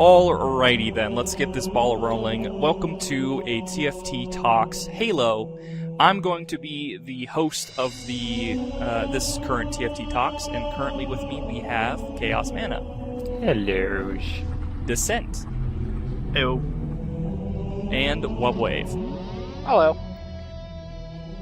Alrighty then, let's get this ball rolling. Welcome to a TFT Talks Halo. I'm going to be the host of this current TFT Talks, and currently with me we have Chaos Mana. Hello. Descent. Hello. And Wubwave. Hello.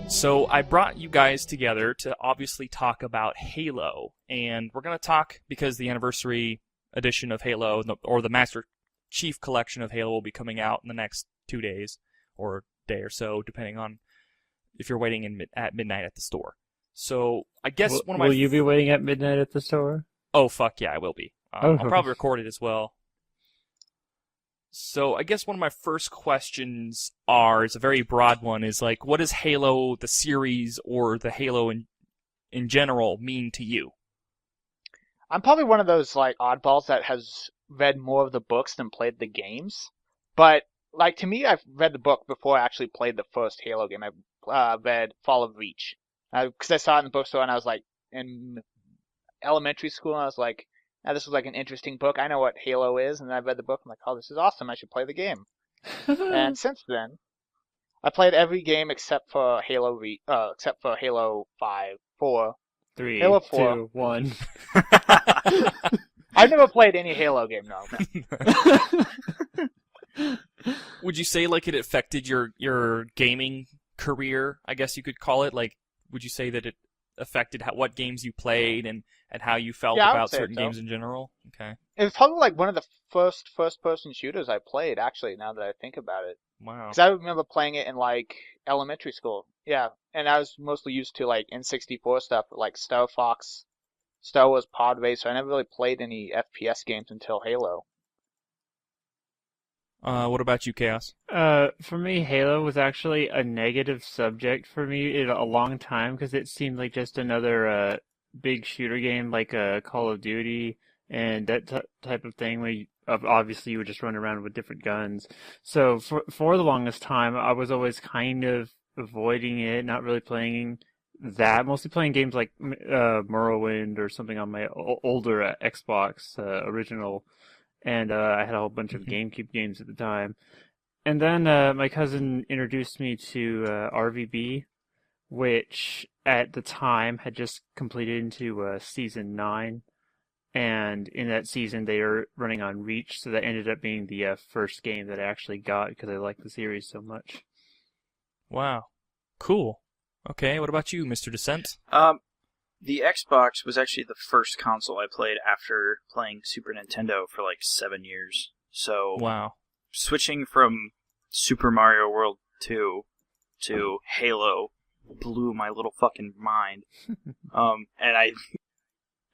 So I brought you guys together to obviously talk about Halo, and we're going to talk because the anniversary edition of Halo, or the Master Chief Collection of Halo, will be coming out in the next 2 days, or day or so, depending on if you're waiting at midnight at the store. So I guess Will you be waiting at midnight at the store? Oh, fuck yeah, I will be. I'll probably record it as well. So I guess one of my first questions is a very broad one, is like, what does Halo, the series, or the Halo in general, mean to you? I'm probably one of those oddballs that has read more of the books than played the games. But to me, I've read the book before I actually played the first Halo game. I read Fall of Reach because I saw it in the bookstore, and I was in elementary school, and I was like, this was an interesting book. I know what Halo is, and I read the book. I'm like, oh, this is awesome. I should play the game. And since then, I played every game except for Halo 4. 3, Halo 4. 2, 1. I've never played any Halo game, no. Would you say it affected your gaming career, I guess you could call it? Would you say that it affected what games you played and how you felt about certain games in general? Okay. It was probably one of the first-person shooters I played, actually, now that I think about it. Wow. Because I remember playing it in elementary school. Yeah, and I was mostly used to N64 stuff, like Star Fox, Star Wars Pod Racer. I never really played any FPS games until Halo. What about you, Chaos? For me, Halo was actually a negative subject for me in a long time because it seemed like just another big shooter game like Call of Duty and that type of thing where obviously you would just run around with different guns. So for the longest time, I was always kind of avoiding it, not really playing that, mostly playing games like Morrowind or something on my older Xbox original. And I had a whole bunch of GameCube games at the time. And then my cousin introduced me to RVB, which at the time had just completed into Season 9. And in that season, they were running on Reach, so that ended up being the first game that I actually got because I liked the series so much. Wow. Cool. Okay, what about you, Mr. Descent? The Xbox was actually the first console I played after playing Super Nintendo for 7 years. So, wow. Switching from Super Mario World 2 to Halo blew my little fucking mind. And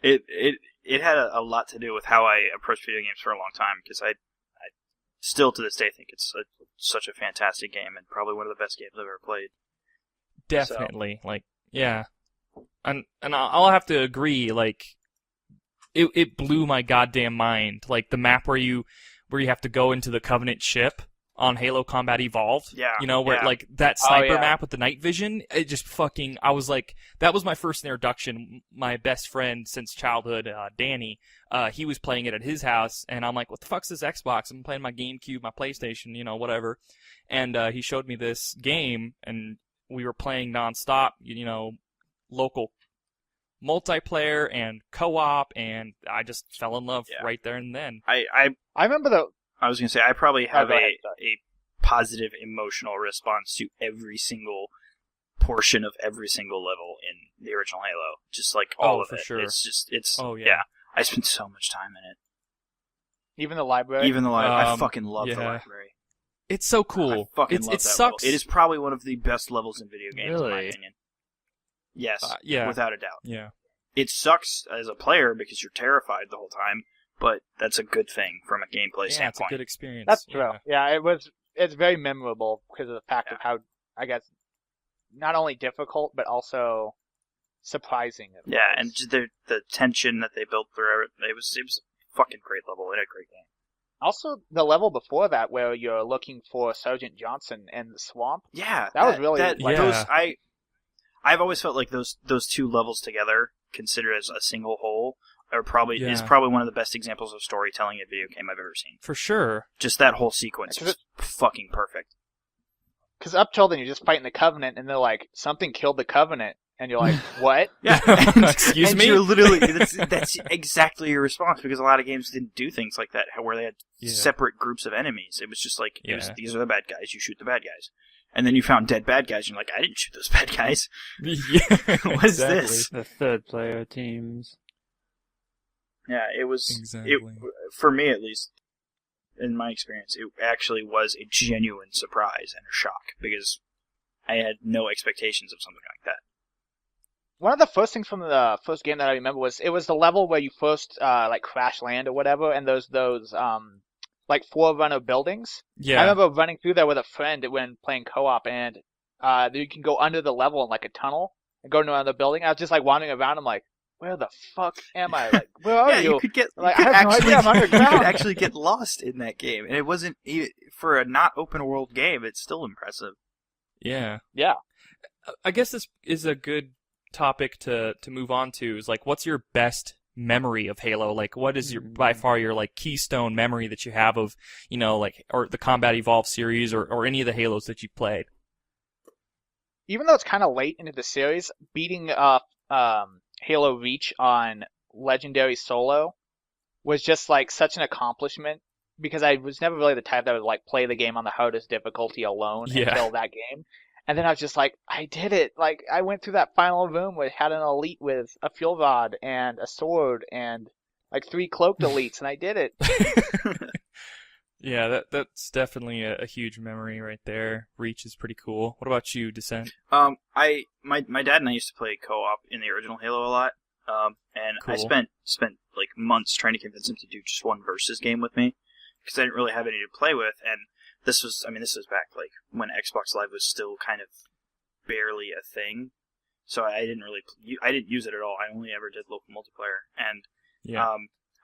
it had a lot to do with how I approached video games for a long time, because I still to this day think it's such a fantastic game and probably one of the best games I've ever played. Definitely. Yeah. And I'll have to agree, it blew my goddamn mind. The map where you have to go into the Covenant ship on Halo Combat Evolved. Yeah. That sniper map with the night vision, it just fucking, that was my first introduction. My best friend since childhood, Danny, he was playing it at his house, and I'm like, what the fuck's this Xbox? I'm playing my GameCube, my PlayStation, whatever. And he showed me this game, and we were playing nonstop, local multiplayer and co-op, and I just fell in love right there and then. I remember I was going to say, I probably have a positive emotional response to every single portion of every single level in the original Halo. Just all of for it. Sure. Yeah. I spent so much time in it. Even the library? I fucking love the library. It's so cool. I fucking love that sucks. level. It is probably one of the best levels in video games, Really? in my opinion. Yes, yeah. Without a doubt. Yeah. It sucks as a player because you're terrified the whole time, but that's a good thing from a gameplay standpoint. Yeah, it's a good experience. That's true. Yeah, it's very memorable because of the fact of how, I guess, not only difficult, but also surprising. Yeah, and the tension that they built through it was a fucking great level and a great game. Also, the level before that where you're looking for Sergeant Johnson in the swamp. Yeah. That was really... I've always felt like those two levels together, considered as a single whole, is probably one of the best examples of storytelling in a video game I've ever seen. For sure. Just that whole sequence was fucking perfect. Because up till then, you're just fighting the Covenant, and they're like, something killed the Covenant. And you're like, what? Yeah. Excuse me? You're literally, that's exactly your response, because a lot of games didn't do things like that, where they had separate groups of enemies. It was just like, these are the bad guys, you shoot the bad guys. And then you found dead bad guys, and you're like, I didn't shoot those bad guys. Yeah, what is this? The third player teams. Yeah, it was, exactly. for me at least, in my experience, it actually was a genuine surprise and a shock, because I had no expectations of something like that. One of the first things from the first game that I remember was it was the level where you first like crash land or whatever, and those like Forerunner buildings. Yeah. I remember running through there with a friend when playing co-op, and you can go under the level in like a tunnel and go into another building. I was just like wandering around. I'm like, where the fuck am I? Like, where are you? You could get like, I have no idea. I'm you underground. could actually get lost in that game, and it wasn't for a not open world game. It's still impressive. Yeah. Yeah. I guess this is a good topic to move on to. Is like, what's your best memory of Halo? Like, what is your by far your like keystone memory that you have of, you know, like, or the Combat Evolved series or any of the Halos that you've played? Even though it's kind of late into the series, beating Halo Reach on Legendary Solo was just like such an accomplishment, because I was never really the type that would like play the game on the hardest difficulty alone until that game. And then I was just like, I did it. Like, I went through that final room where it had an elite with a fuel rod and a sword and like 3 cloaked elites, and I did it. Yeah, that's definitely a huge memory right there. Reach is pretty cool. What about you, Descent? My dad and I used to play co-op in the original Halo a lot. And Cool. I spent like months trying to convince him to do just one versus game with me, because I didn't really have any to play with. And this was back like when Xbox Live was still kind of barely a thing, so I didn't use it at all. I only ever did local multiplayer, and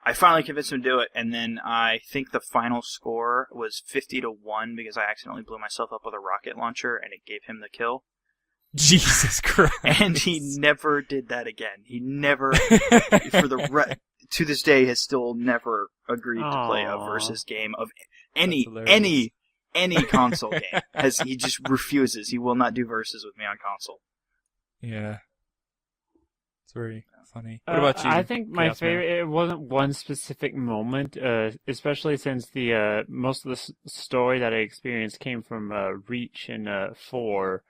I finally convinced him to do it. And then I think the final score was 50-1 because I accidentally blew myself up with a rocket launcher, and it gave him the kill. Jesus Christ! And he never did that again. He never, to this day, has still never agreed to play a versus game of any console game. He just refuses. He will not do versus with me on console. Yeah. It's very funny. What about you? I think my Chaos Man? favorite, it wasn't one specific moment, especially since the most of the story that I experienced came from Reach and 4.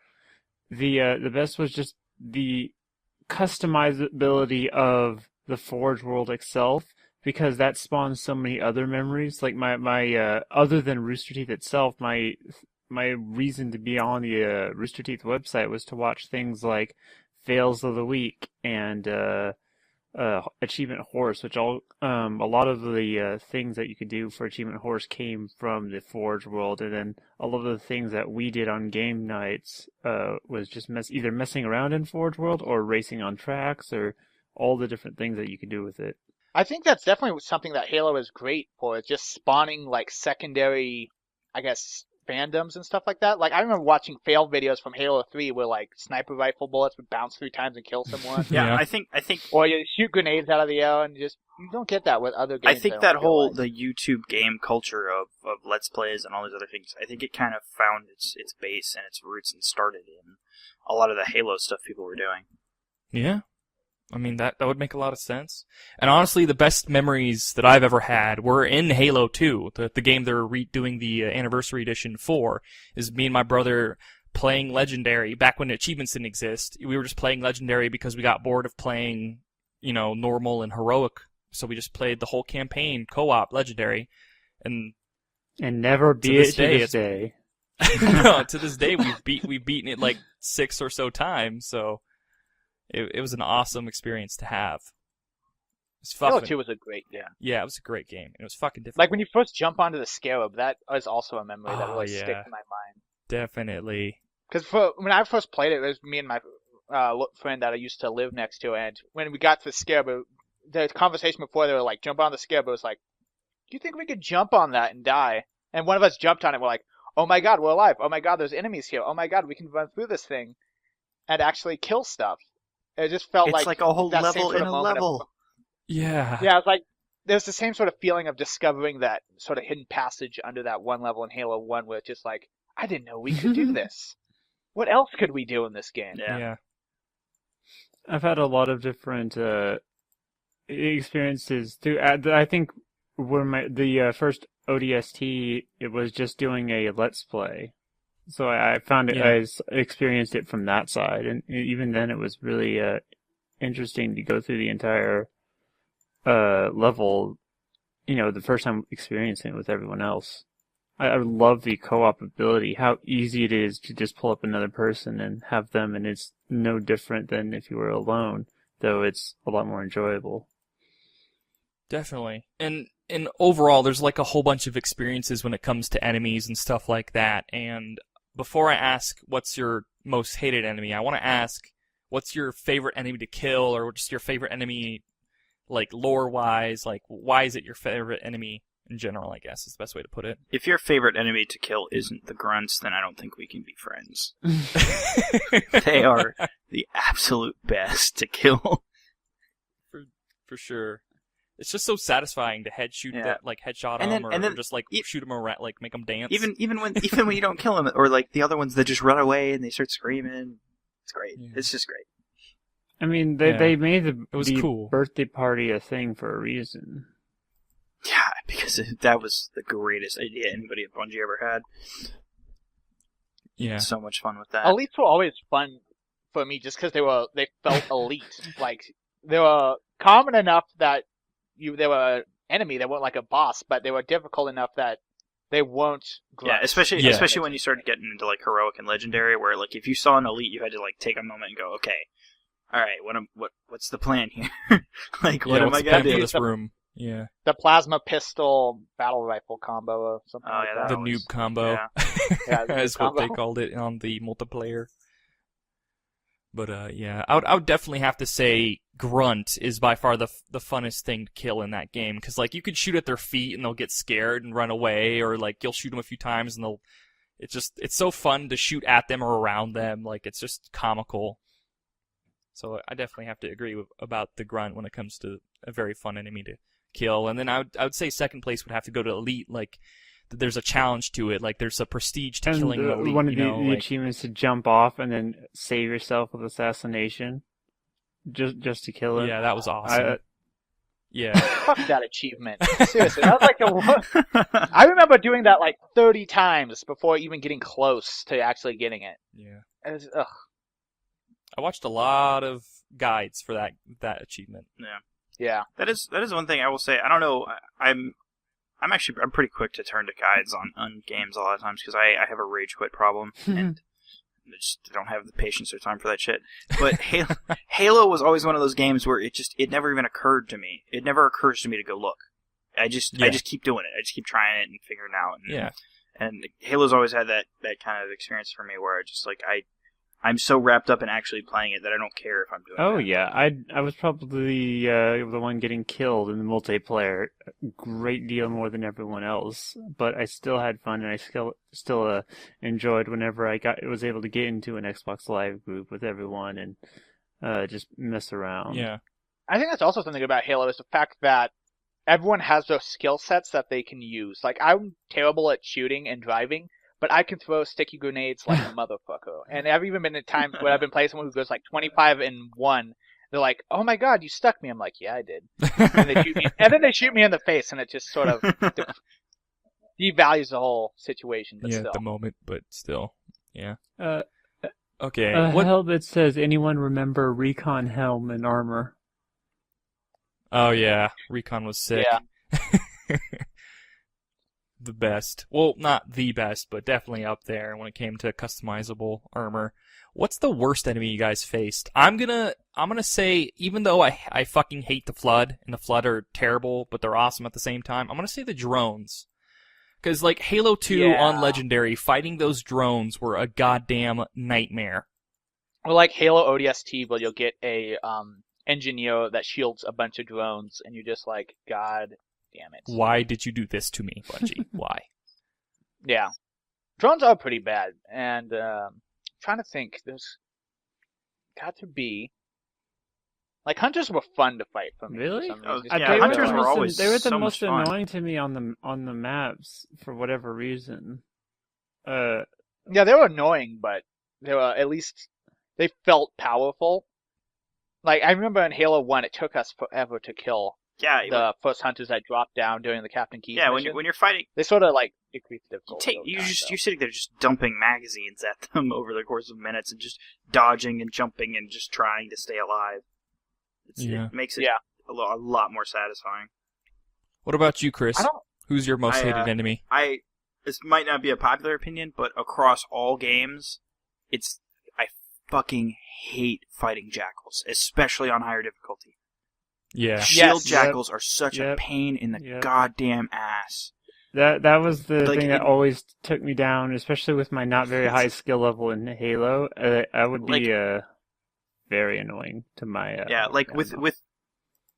The best was just the customizability of the Forge world itself, because that spawns so many other memories. Like my other than Rooster Teeth itself, my reason to be on the Rooster Teeth website was to watch things like Fails of the Week and Achievement Horse, which a lot of the things that you could do for Achievement Horse came from the Forge world, and then a lot of the things that we did on game nights was just either messing around in Forge world or racing on tracks, or all the different things that you could do with it. I think that's definitely something that Halo is great for, is just spawning like secondary, I guess, fandoms and stuff like that. Like, I remember watching fail videos from Halo 3 where like sniper rifle bullets would bounce 3 times and kill someone. Yeah. I think Or you shoot grenades out of the air, and you don't get that with other games. I think that whole the YouTube game culture of Let's Plays and all these other things, I think it kind of found its base and its roots and started in a lot of the Halo stuff people were doing. Yeah. I mean, that would make a lot of sense. And honestly, the best memories that I've ever had were in Halo 2, the game they're redoing the Anniversary Edition for, is me and my brother playing Legendary back when achievements didn't exist. We were just playing Legendary because we got bored of playing, normal and heroic, so we just played the whole campaign co-op Legendary. And never beat it to this day. No, to this day we've beaten it like 6 or so times, so it was an awesome experience to have. Halo 2 was a great game. Yeah, it was a great game. It was fucking difficult. Like when you first jump onto the Scarab, that is also a memory that really sticks in my mind. Definitely. Because when I first played it, it was me and my friend that I used to live next to, and when we got to the Scarab, the conversation before, they were like, jump on the Scarab, it was like, do you think we could jump on that and die? And one of us jumped on it, we're like, oh my god, we're alive. Oh my god, there's enemies here. Oh my god, we can run through this thing and actually kill stuff. It just felt it's like a whole level in a level. Yeah. Yeah, it's like there's the same sort of feeling of discovering that sort of hidden passage under that one level in Halo 1 where it's just like, I didn't know we could do this. What else could we do in this game? Yeah. I've had a lot of different experiences through. I think when the first ODST, it was just doing a Let's Play, so I found it. Yeah. I experienced it from that side, and even then, it was really interesting to go through the entire level. The first time experiencing it with everyone else. I love the co-op ability, how easy it is to just pull up another person and have them, and it's no different than if you were alone, though it's a lot more enjoyable. Definitely. And overall, there's like a whole bunch of experiences when it comes to enemies and stuff like that. And before I ask what's your most hated enemy, I want to ask what's your favorite enemy to kill, or just your favorite enemy, like lore-wise, like why is it your favorite enemy in general, I guess is the best way to put it. If your favorite enemy to kill isn't the grunts, then I don't think we can be friends. They are the absolute best to kill. For sure. It's just so satisfying to headshot them, or just like shoot them around, like make them dance. Even when you don't kill them, or like the other ones that just run away and they start screaming, it's great. Yeah. It's just great. I mean, they made the cool. birthday party a thing for a reason. Yeah, because that was the greatest idea anybody at Bungie ever had. Yeah, so much fun with that. Elites were always fun for me, just because they felt elite. Like they were common enough that they were an enemy. They weren't like a boss, but they were difficult enough that they weren't. Yeah, especially when you started getting into like heroic and legendary, where like if you saw an elite, you had to like take a moment and go, okay, all right, what's the plan here? Like, what am I gonna do? This room. Yeah. The plasma pistol battle rifle combo or something like that. The noob combo. Yeah, that's what they called it on the multiplayer. But yeah, I would definitely have to say Grunt is by far the funnest thing to kill in that game, because like you could shoot at their feet and they'll get scared and run away, or like you'll shoot them a few times and it's so fun to shoot at them or around them. Like it's just comical. So I definitely have to agree about the Grunt when it comes to a very fun enemy to kill. And then I would say second place would have to go to Elite. Like there's a challenge to it. Like there's a prestige to killing an Elite. One of the achievements to jump off and then save yourself with assassination, just to kill him. Yeah, that was awesome. Yeah. Fuck that achievement. Seriously, that was like I remember doing that like 30 times before even getting close to actually getting it. Yeah. It was, ugh. I watched a lot of guides for that achievement. Yeah. Yeah. That is one thing I will say. I don't know. I'm pretty quick to turn to guides on games a lot of times, because I have a rage quit problem and I just don't have the patience or time for that shit. But Halo was always one of those games where it never even occurred to me. It never occurs to me to go look. I just keep doing it. I just keep trying it and figuring it out. And Halo's always had that kind of experience for me where I just like I'm so wrapped up in actually playing it that I don't care if I'm doing it. Oh, yeah. I was probably the one getting killed in the multiplayer a great deal more than everyone else. But I still had fun, and I still enjoyed whenever I was able to get into an Xbox Live group with everyone and just mess around. Yeah. I think that's also something about Halo, is the fact that everyone has those skill sets that they can use. Like, I'm terrible at shooting and driving, but I can throw sticky grenades like a motherfucker. And I've even been in times when I've been playing someone who goes like 25-1. They're like, "Oh my god, you stuck me." I'm like, "Yeah, I did." And they shoot me, and then they shoot me in the face, and it just sort of devalues the whole situation. But still. At the moment, but still, yeah. Okay. Helbit says, anyone remember Recon helm and armor? Oh yeah, Recon was sick. Yeah. The best. Well, not the best, but definitely up there when it came to customizable armor. What's the worst enemy you guys faced? I'm gonna say, even though I fucking hate the Flood, and the Flood are terrible, but they're awesome at the same time, I'm gonna say the drones. Because, like, Halo 2 on Legendary, fighting those drones were a goddamn nightmare. Or like Halo ODST, where you'll get a engineer that shields a bunch of drones, and you're just like, God damn it. Why did you do this to me, Bungie? Why? Yeah. Drones are pretty bad, and trying to think, there's got to be... Like hunters were fun to fight for me. Really? For some Oh, reason. yeah, hunters were always they were the so most much fun. annoying to me on the maps for whatever reason. Yeah, they were annoying, but they were at least they felt powerful. Like I remember in Halo 1, it took us forever to kill the first hunters that dropped down during the Captain Keyes mission. when you're fighting, they sort of like decreased the difficulty. you're sitting there just dumping magazines at them over the course of minutes and just dodging and jumping and just trying to stay alive. It makes it a lot more satisfying. What about you, Chris? Who's your most hated enemy? This might not be a popular opinion, but across all games, I fucking hate fighting jackals, especially on higher difficulty. Yeah. Shield jackals are such a pain in the goddamn ass. That was the thing that always took me down, especially with my not very high skill level in Halo. I would be very annoying to my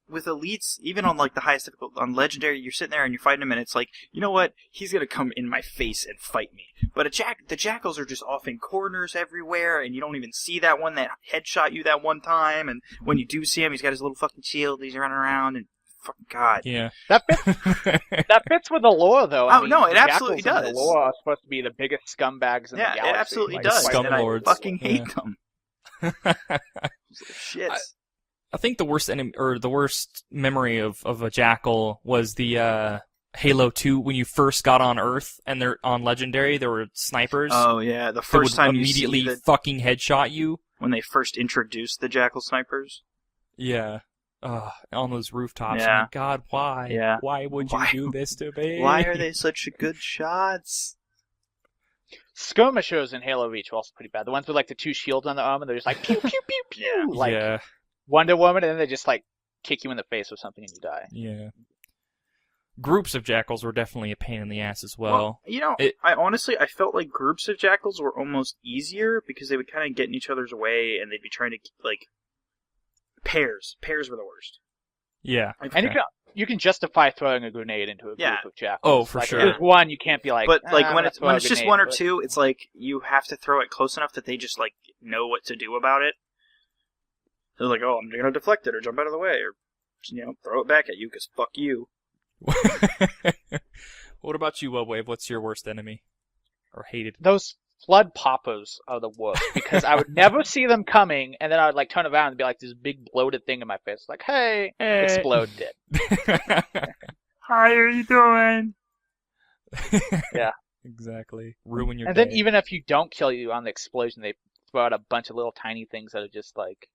with elites, even on like the highest difficulty, on legendary, you're sitting there and you're fighting him, and it's like, you know what? He's gonna come in my face and fight me. But the jackals are just off in corners everywhere, and you don't even see that one that headshot you that one time. And when you do see him, he's got his little fucking shield. He's running around, and fucking god. Yeah. That fits with the lore, though. I mean, no, it absolutely does. The lore are supposed to be the biggest scumbags in the galaxy. It absolutely like, does. Scum and lords. I fucking hate them. Shit. I think the worst enemy, or the worst memory of a jackal was the Halo 2 when you first got on Earth and they're on Legendary. There were snipers. Oh yeah, the first time you see immediately fucking headshot you when they first introduced the jackal snipers. Yeah. On those rooftops. Yeah. Oh my God, why? Yeah. Why would you do this to me? Why are they such good shots? Skirmishers in Halo Reach were also pretty bad. The ones with like the two shields on the arm and they're just like pew pew pew pew, like Wonder Woman, and then they just like kick you in the face or something and you die. Yeah. Groups of jackals were definitely a pain in the ass as well. I felt like groups of jackals were almost easier because they would kind of get in each other's way and they'd be trying to like pairs. Pairs were the worst. Yeah. And you can justify throwing a grenade into a group of jackals. Oh, for sure. If there's one, you can't be like. But like when it's just grenade, one or two, it's like you have to throw it close enough that they just like know what to do about it. They're like, oh, I'm gonna deflect it or jump out of the way or throw it back at you because fuck you. What about you, Wave? What's your worst enemy or hated? Those flood poppers are the worst because I would never see them coming, and then I would like turn around and be like this big bloated thing in my face, like, hey. Explode dead. How are you doing? Yeah. Exactly. Ruin your And day. then even if you don't kill you on the explosion, they throw out a bunch of little tiny things that are just like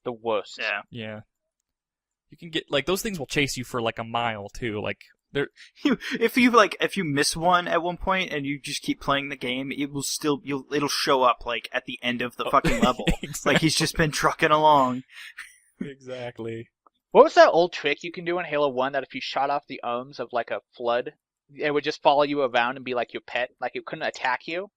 the worst. Yeah. Yeah. You can get like those things will chase you for like a mile too. Like they're if you miss one at one point and you just keep playing the game, it'll show up like at the end of the fucking level. Exactly. Like he's just been trucking along. Exactly. What was that old trick you can do in Halo 1 that if you shot off the arms of like a flood, it would just follow you around and be like your pet? Like it couldn't attack you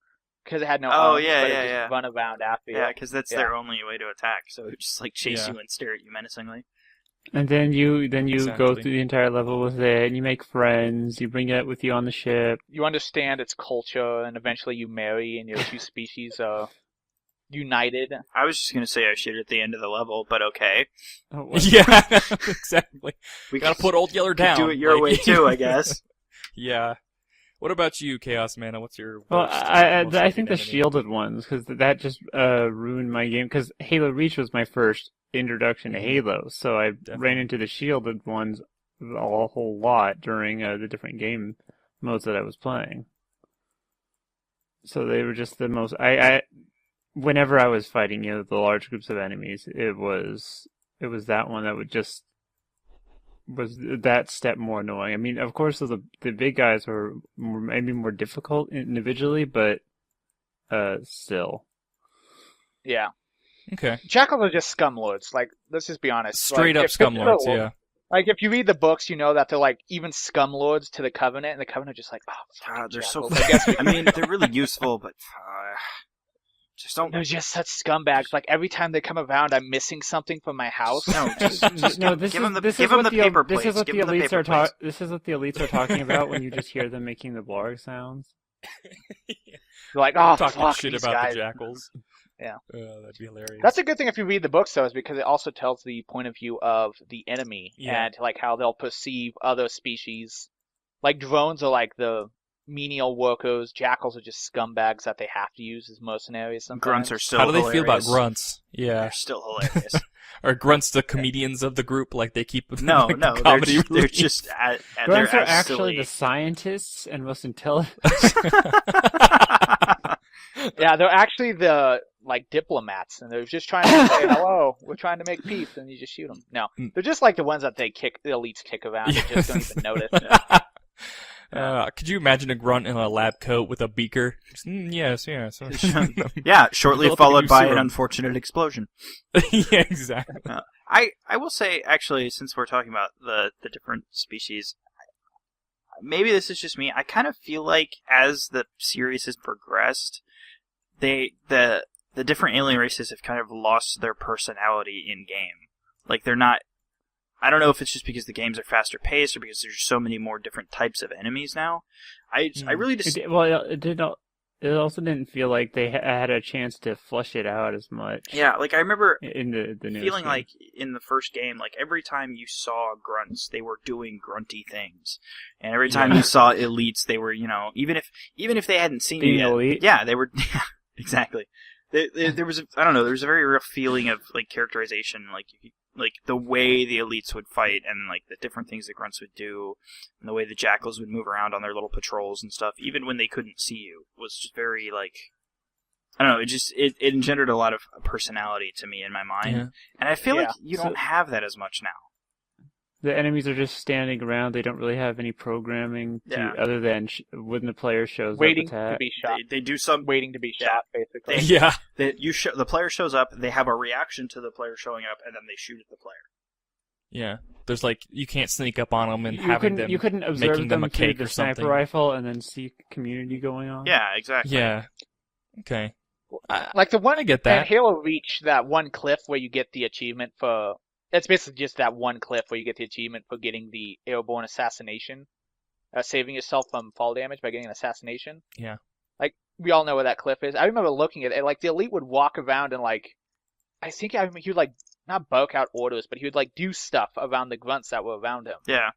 because it had no arms, but it just run around after you. Yeah, because that's their only way to attack. So it would just like chase you and stare at you menacingly. And then you go Exactly. through the entire level with it, and you make friends. You bring it with you on the ship. You understand its culture, and eventually you marry, and your two species are united. I was just gonna say I shoot at the end of the level, but okay. Oh, what? Yeah, exactly. We Gotta put Old Yeller down. Do it your way too, I guess. Yeah. What about you, Chaos Mana? What's your Well, worst, I most think the hated enemy? shielded ones, because that just ruined my game. Because Halo Reach was my first introduction to Halo, so I ran into the shielded ones a whole lot during the different game modes that I was playing. So they were just the most. Whenever I was fighting, the large groups of enemies, it was that one that was that step more annoying. I mean, of course, the big guys were maybe more difficult individually, but still. Yeah. Okay. Jackals are just scumlords. Like, let's just be honest. Straight up scumlords, yeah. Like, if you read the books, you know that they're like even scumlords to the Covenant, and the Covenant are just like, They're so. jackals. I mean, they're really useful, but just don't. They're just such scumbags. Like every time they come around, I'm missing something from my house. No, just No, this give is them the this give is them what the paper plates. This is what Give the them the elites paper are plates. This is what the elites are talking about when you just hear them making the blarg sounds. They're like, oh, Talking fuck shit these about guys. the jackals. Oh, that'd be hilarious. That's a good thing if you read the books, though, is because it also tells the point of view of the enemy and like how they'll perceive other species. Like drones are like the menial workers. Jackals are just scumbags that they have to use as mercenaries sometimes. Grunts are still How do they hilarious. feel about grunts? Yeah. They're still hilarious. Are grunts the comedians of the group? Like they keep No, like, no, the comedy they're relief? just Grunts they're are as actually silly. the scientists and most intelligent. Yeah, they're actually the like diplomats, and they're just trying to say hello. We're trying to make peace, and you just shoot them. No, they're just like the ones that the elites kick around and just don't even notice. Could you imagine a grunt in a lab coat with a beaker? Just, yes. Yeah, shortly Developing a followed new by an serum. unfortunate explosion. Yeah, exactly. I will say, actually, since we're talking about the different species, maybe this is just me, I kind of feel like as the series has progressed, the different alien races have kind of lost their personality in game. Like, they're not... I don't know if it's just because the games are faster paced or because there's so many more different types of enemies now. I really just... It also didn't feel like they had a chance to flush it out as much. Yeah, like I remember in the newest feeling game. like in the first game, like every time you saw grunts, they were doing grunty things, and every time you saw elites, they were, even if they hadn't seen being you yet, elite. yeah, they were. Exactly. There was I don't know. There was a very real feeling of like characterization, like the way the elites would fight and like the different things the grunts would do and the way the jackals would move around on their little patrols and stuff, even when they couldn't see you, was just very like, I don't know, it engendered a lot of personality to me in my mind. Yeah. And I feel like you don't have that as much now. The enemies are just standing around. They don't really have any programming other than when the player shows waiting up, attack. to be shot. They do some Waiting to be shot, basically. Yeah. The player shows up, they have a reaction to the player showing up, and then they shoot at the player. Yeah. There's like, you can't sneak up on them and You couldn't observe making them a through cake the or sniper something. rifle and then see community going on. Yeah, exactly. Yeah. Okay. Like the one I get in that. Halo Reach, that one cliff where you get the achievement for... It's basically just that one cliff where you get the achievement for getting the airborne assassination. Saving yourself from fall damage by getting an assassination. Yeah. Like, we all know where that cliff is. I remember looking at it, like, the elite would walk around and, like... he would, like, not bulk out orders, but he would, like, do stuff around the grunts that were around him. Yeah.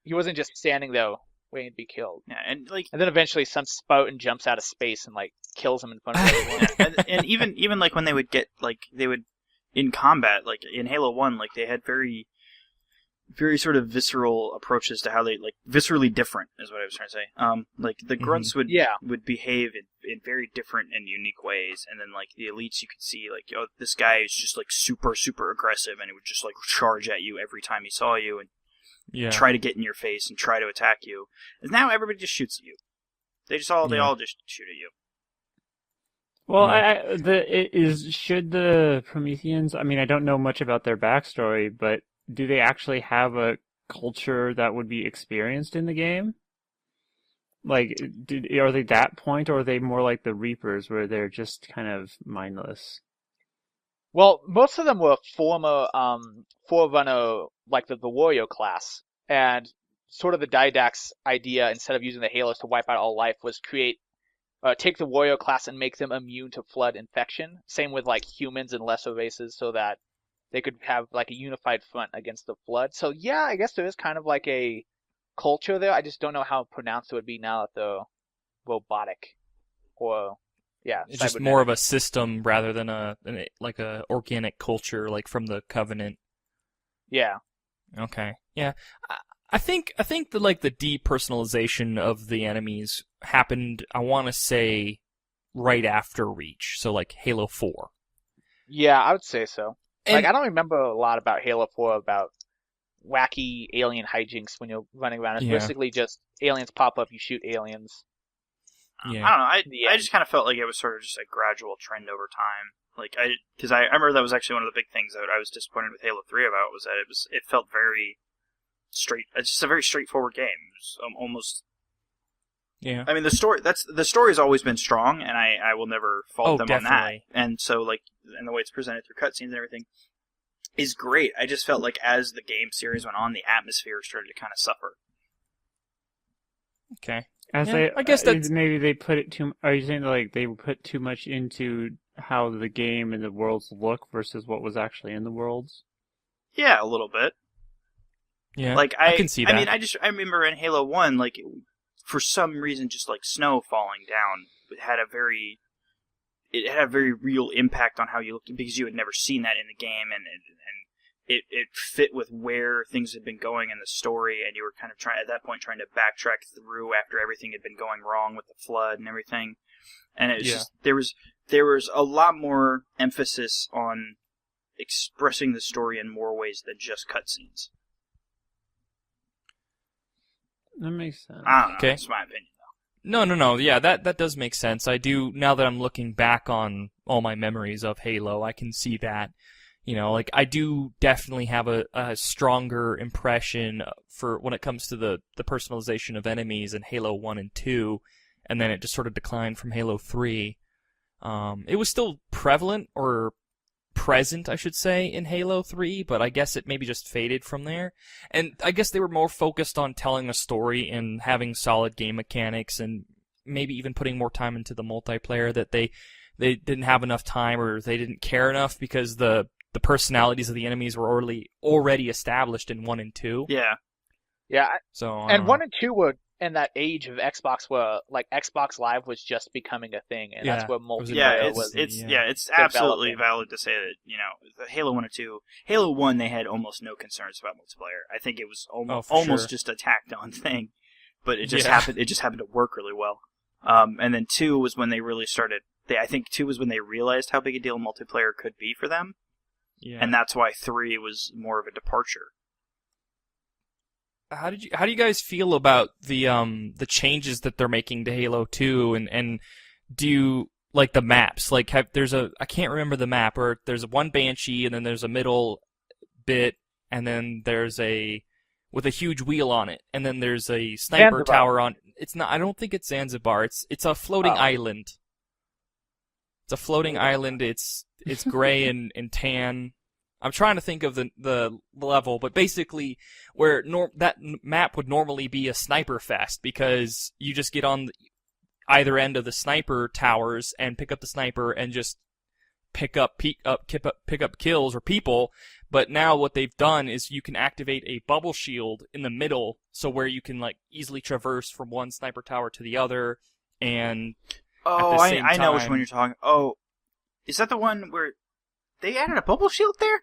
He wasn't just standing there waiting to be killed. Yeah, and like... And then eventually some Spartan jumps out of space and, like, kills him in front of everyone. and even like when they would get, like, they would... In combat, like in Halo 1, like they had very, very sort of visceral approaches to how they, like, viscerally different is what I was trying to say. Like the grunts would behave in very different and unique ways, and then like the elites, you could see like, this guy is just like super, super aggressive, and he would just like charge at you every time he saw you and try to get in your face and try to attack you. And now everybody just shoots at you. They all just shoot at you. Well, should the Prometheans? I mean, I don't know much about their backstory, but do they actually have a culture that would be experienced in the game? Like, are they that point, or are they more like the Reapers, where they're just kind of mindless? Well, most of them were former Forerunner, like the warrior class, and sort of the Didact's idea, instead of using the Halos to wipe out all life, was take the warrior class and make them immune to flood infection. Same with like humans and lesser races, so that they could have like a unified front against the flood. So yeah, I guess there is kind of like a culture there. I just don't know how pronounced it would be now that they're robotic, or it's just more of a system rather than a organic culture, like from the Covenant. Yeah. Okay. Yeah. I think the like the depersonalization of the enemies happened, I want to say, right after Reach, so like Halo 4. Yeah, I would say so. And, like, I don't remember a lot about Halo 4 about wacky alien hijinks when you're running around. It's basically just aliens pop up, you shoot aliens. Yeah. I don't know. I just kind of felt like it was sort of just a gradual trend over time. Like because I remember that was actually one of the big things that I was disappointed with Halo 3 about, was that it felt very straight. It's just a very straightforward game. It's almost. Yeah. I mean, the story's always been strong, and I will never fault them definitely. on that. And so, like, and the way it's presented through cutscenes and everything is great. I just felt like as the game series went on, the atmosphere started to kind of suffer. Okay. I guess maybe they put it too. Are you saying like they put too much into how the game and the worlds look versus what was actually in the worlds? Yeah, a little bit. Yeah, Like I can see that. I mean, I remember in Halo 1, like, for some reason, just like snow falling down, it had a very real impact on how you looked, because you had never seen that in the game, and it fit with where things had been going in the story, and you were kind of trying to backtrack through after everything had been going wrong with the flood and everything. And it was just, there was a lot more emphasis on expressing the story in more ways than just cutscenes. That makes sense. I don't know. Okay. That's my opinion. No. Yeah, that does make sense. I do, now that I'm looking back on all my memories of Halo, I can see that. You know, like, I do definitely have a stronger impression for when it comes to the personalization of enemies in Halo 1 and 2, and then it just sort of declined from Halo 3. It was still prevalent, or present, I should say, in Halo 3, but I guess it maybe just faded from there. And I guess they were more focused on telling a story and having solid game mechanics, and maybe even putting more time into the multiplayer, that they didn't have enough time, or they didn't care enough, because the personalities of the enemies were already established in 1 and 2. Yeah. Yeah, So and 1 and 2 were in that age of Xbox where, like, Xbox Live was just becoming a thing, and that's where multiplayer was. It's absolutely valid to say that, you know, the Halo 1 and 2, Halo 1, they had almost no concerns about multiplayer. I think it was almost just a tacked on thing, but it just happened to work really well. And then 2 was when they really started, I think 2 was when they realized how big a deal multiplayer could be for them. Yeah. And that's why 3 was more of a departure. How do you guys feel about the changes that they're making to Halo 2, and do you like the maps? Like, I can't remember the map, or there's one Banshee, and then there's a middle bit, and then there's with a huge wheel on it, and then there's a sniper tower on. It's not. I don't think it's Zanzibar. It's a floating island. It's a floating island. It's gray and tan. I'm trying to think of the level, but basically where that map would normally be a sniper fest, because you just get on either end of the sniper towers and pick up the sniper and just pick up kills or people. But now what they've done is you can activate a bubble shield in the middle, so where you can, like, easily traverse from one sniper tower to the other, and I know which one you're talking. Oh, is that the one where they added a bubble shield there?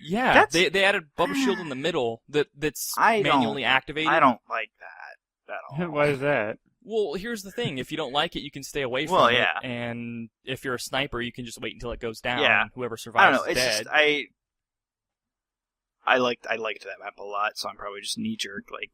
Yeah, they added a bubble shield in the middle that's manually activated. I don't like that at all. Why is that? Well, here's the thing. If you don't like it, you can stay away from it. And if you're a sniper, you can just wait until it goes down. Yeah. And whoever survives is dead. I liked that map a lot, so I'm probably just knee-jerk, like,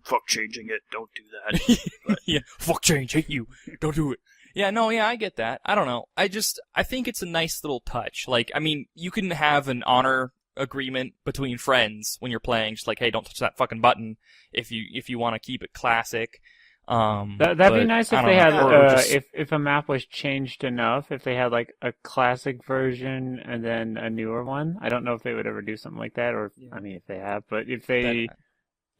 fuck changing it, don't do that. Yeah, fuck change, hate you, don't do it. Yeah, no, yeah, I get that. I don't know. I think it's a nice little touch. Like, I mean, you can have an honor agreement between friends when you're playing, just like, hey, don't touch that fucking button if you want to keep it classic. That'd be nice if they had, if a map was changed enough, if they had, like, a classic version and then a newer one. I don't know if they would ever do something like that, or, I mean, if they have, but if they,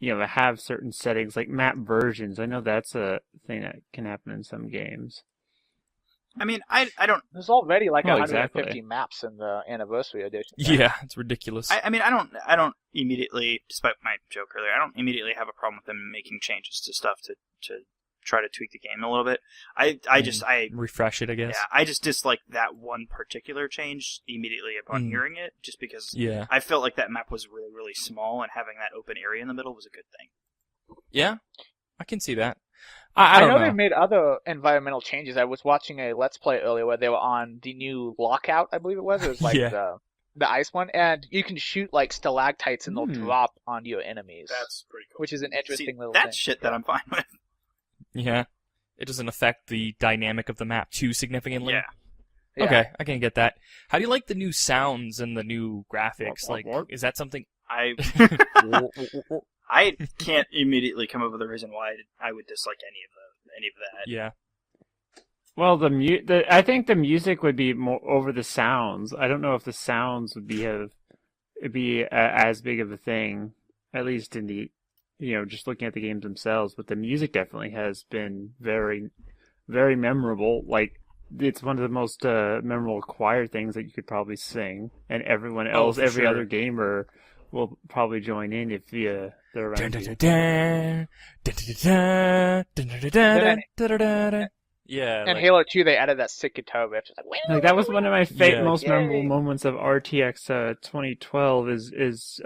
have certain settings, like map versions, I know that's a thing that can happen in some games. I mean, I don't... There's already like 150 maps in the Anniversary Edition. Yeah, it's ridiculous. I mean, I don't immediately, despite my joke earlier, I don't immediately have a problem with them making changes to stuff to try to tweak the game a little bit. I refresh it, I guess. Yeah, I just dislike that one particular change immediately upon hearing it, just because I felt like that map was really, really small, and having that open area in the middle was a good thing. Yeah, I can see that. I know they've made other environmental changes. I was watching a Let's Play earlier where they were on the new Lockout, I believe it was. It was like the ice one, and you can shoot like stalactites and they'll drop onto your enemies. That's pretty cool. Which is an interesting little that's thing. Shit that I'm fine with. Yeah. It doesn't affect the dynamic of the map too significantly. Yeah. Okay, I can get that. How do you like the new sounds and the new graphics? Like, is that something... I can't immediately come up with a reason why I would dislike any of that. Yeah. Well, I think the music would be more over the sounds. I don't know if the sounds would be as big of a thing, at least in the, just looking at the games themselves. But the music definitely has been very, very memorable. Like it's one of the most memorable choir things that you could probably sing, and everyone else, every other gamer, will probably join in if they're around you. Yeah. And Halo 2, they added that sick guitar riff. It's Like that was one of my most memorable moments of RTX 2012. Is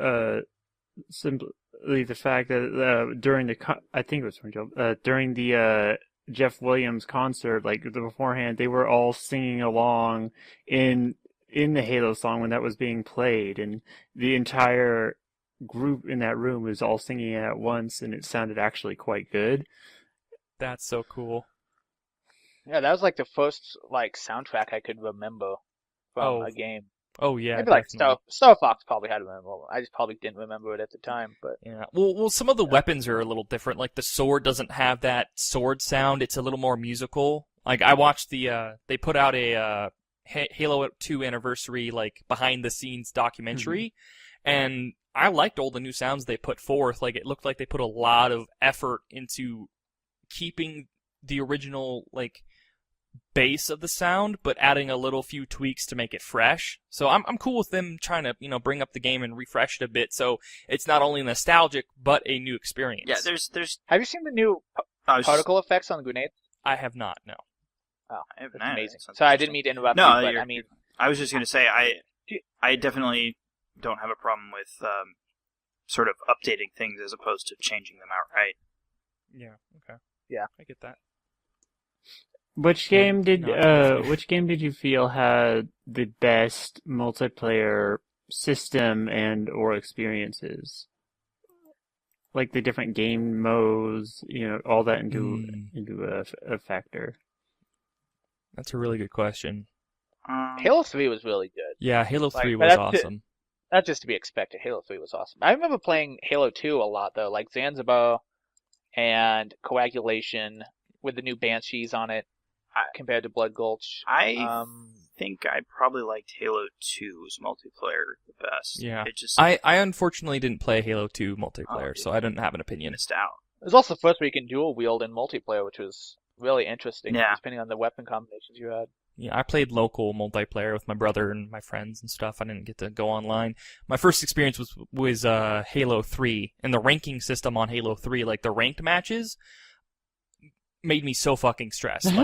simply the fact that during the I think it was 2012 during the Jeff Williams concert, like beforehand, they were all singing along in the Halo song when that was being played, and the entire group in that room was all singing it at once, and it sounded actually quite good. That's so cool. Yeah, that was like the first soundtrack I could remember from a game. Oh yeah, maybe Star Fox probably had a memorable. I just probably didn't remember it at the time, but yeah. Well, some of the weapons are a little different. Like the sword doesn't have that sword sound; it's a little more musical. Like I watched they put out a Halo 2 anniversary behind the scenes documentary, and I liked all the new sounds they put forth. Like it looked like they put a lot of effort into keeping the original base of the sound, but adding a few tweaks to make it fresh. So I'm cool with them trying to bring up the game and refresh it a bit, so it's not only nostalgic but a new experience. Yeah, there's. Have you seen the new particle effects on the grenades? I have not. No. Oh, that's amazing. So I didn't mean to interrupt you, but I mean, I was just going to say I definitely don't have a problem with sort of updating things as opposed to changing them outright. Yeah. Okay. Yeah, I get that. Which game did you feel had the best multiplayer system and or experiences? Like the different game modes, all that into a factor. That's a really good question. Halo 3 was really good. Yeah, Halo 3 was awesome. That's just to be expected. Halo 3 was awesome. I remember playing Halo 2 a lot though, like Zanzibar and Coagulation with the new Banshees on it. Compared to Blood Gulch. I think I probably liked Halo 2's multiplayer the best. Yeah. I unfortunately didn't play Halo 2 multiplayer, so I didn't have an opinion. Missed out. It was also the first where you can dual wield in multiplayer, which was really interesting, depending on the weapon combinations you had. Yeah, I played local multiplayer with my brother and my friends and stuff. I didn't get to go online. My first experience was Halo 3, and the ranking system on Halo 3, like the ranked matches, made me so fucking stressed.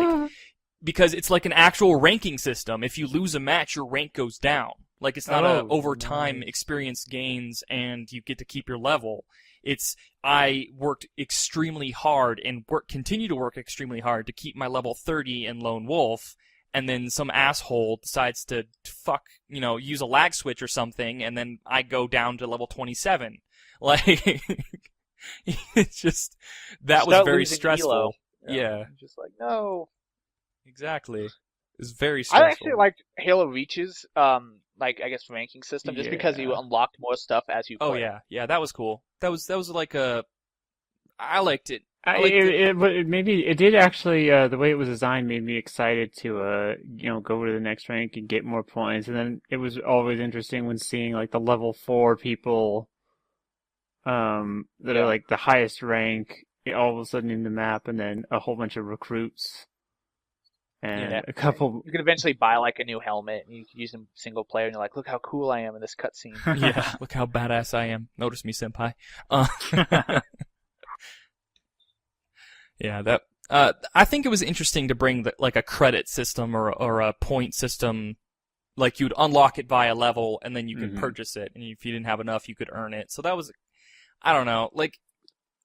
Because it's like an actual ranking system. If you lose a match, your rank goes down. Like it's not a over time experience gains and you get to keep your level. I worked extremely hard and continue to work extremely hard to keep my level 30 in Lone Wolf, and then some asshole decides to use a lag switch or something, and then I go down to level 27. Like it's just that was very stressful. Elo. Yeah. Just no. Exactly. It's very stressful. I actually liked Halo Reach's, I guess ranking system, just because you unlocked more stuff as you played. Oh yeah, that was cool. That was like I liked it. It did actually. The way it was designed made me excited to go to the next rank and get more points. And then it was always interesting when seeing the level 4 people, that are the highest rank, all of a sudden in the map, and then a whole bunch of recruits. And a couple. You could eventually buy a new helmet, and you could use them single player, and you're like, look how cool I am in this cutscene. Yeah, look how badass I am. Notice me, senpai. Yeah, that. I think it was interesting to bring a credit system or a point system. Like you'd unlock it via level, and then you could purchase it, and if you didn't have enough, you could earn it. So that was, I don't know,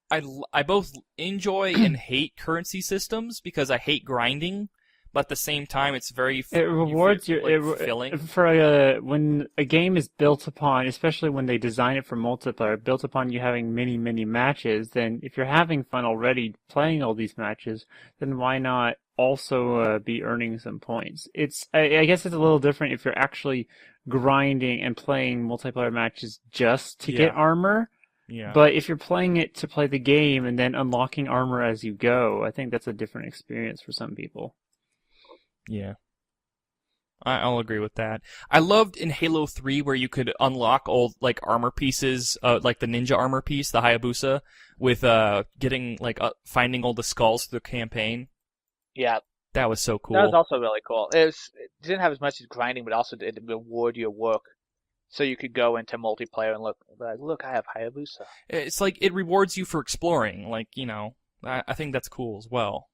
I both enjoy and hate currency systems because I hate grinding, but at the same time, it's very it rewards fulfilling. For when a game is built upon, especially when they design it for multiplayer, built upon you having many matches. Then if you're having fun already playing all these matches, then why not also be earning some points? I guess it's a little different if you're actually grinding and playing multiplayer matches just to get armor. Yeah. But if you're playing it to play the game and then unlocking armor as you go, I think that's a different experience for some people. Yeah. I'll agree with that. I loved in Halo 3 where you could unlock all armor pieces, like the ninja armor piece, the Hayabusa, with getting finding all the skulls through the campaign. Yeah, That was so cool. That was also really cool. It didn't have as much as grinding, but also it reward your work. So you could go into multiplayer and look, I have Hayabusa. It's like it rewards you for exploring. Like, I think that's cool as well.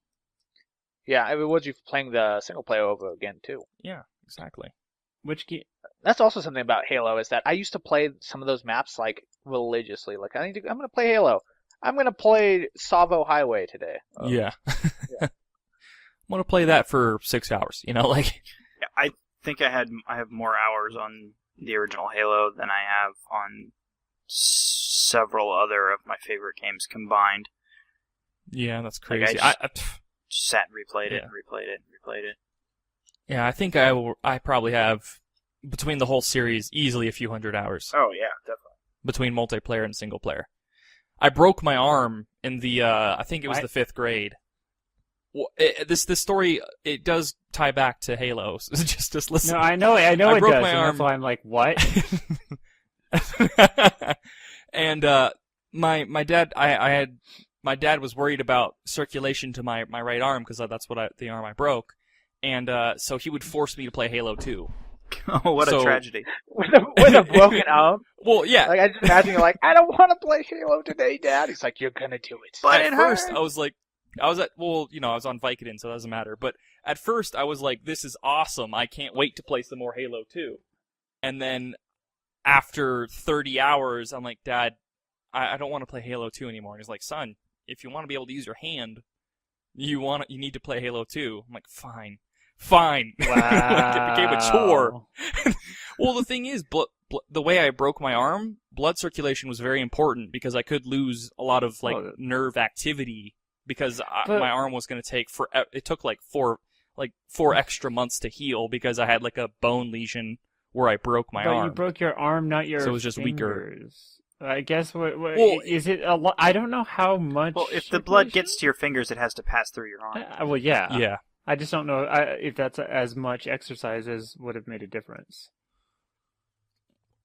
Yeah, it rewards you for playing the single player over again too. Yeah, exactly. Which game? That's also something about Halo is that I used to play some of those maps like religiously. Like I'm gonna play Halo. I'm gonna play Savo Highway today. Yeah. I'm gonna play that for 6 hours. Like. Yeah, I think I have more hours on the original Halo than I have on several other of my favorite games combined. Yeah, that's crazy. Like I sat and replayed it and replayed it and replayed it. Yeah, I think I probably have, between the whole series, easily a few hundred hours. Oh, yeah, definitely. Between multiplayer and single player. I broke my arm in the, I think it was the 5th grade. Well, this story, it does tie back to Halo. So just listen. No, I know it broke does, my and arm. that's why I'm like, what? And my dad, my dad was worried about circulation to my right arm because that's the arm I broke, and so he would force me to play Halo 2. Oh, what a tragedy! With a broken arm. Well, yeah. Like I just imagine you're like, I don't want to play Halo today, Dad. He's like, you're gonna do it. But at first, I was like, I was on Vicodin, so it doesn't matter. But at first, I was like, this is awesome. I can't wait to play some more Halo 2. And then after 30 hours, I'm like, Dad, I don't want to play Halo 2 anymore. And he's like, son, if you want to be able to use your hand, you need to play Halo 2. I'm like, fine. Wow. It became a chore. Well, the thing is, the way I broke my arm, blood circulation was very important because I could lose a lot of nerve activity because my arm was going to take it took like four extra months to heal because I had like a bone lesion where I broke my arm. But you broke your arm, not your So it was just fingers. Weaker. I guess is it a lot? I don't know how much. Well, if the blood gets to your fingers, it has to pass through your arm. Well, yeah. Yeah. I just don't know if that's as much exercise as would have made a difference.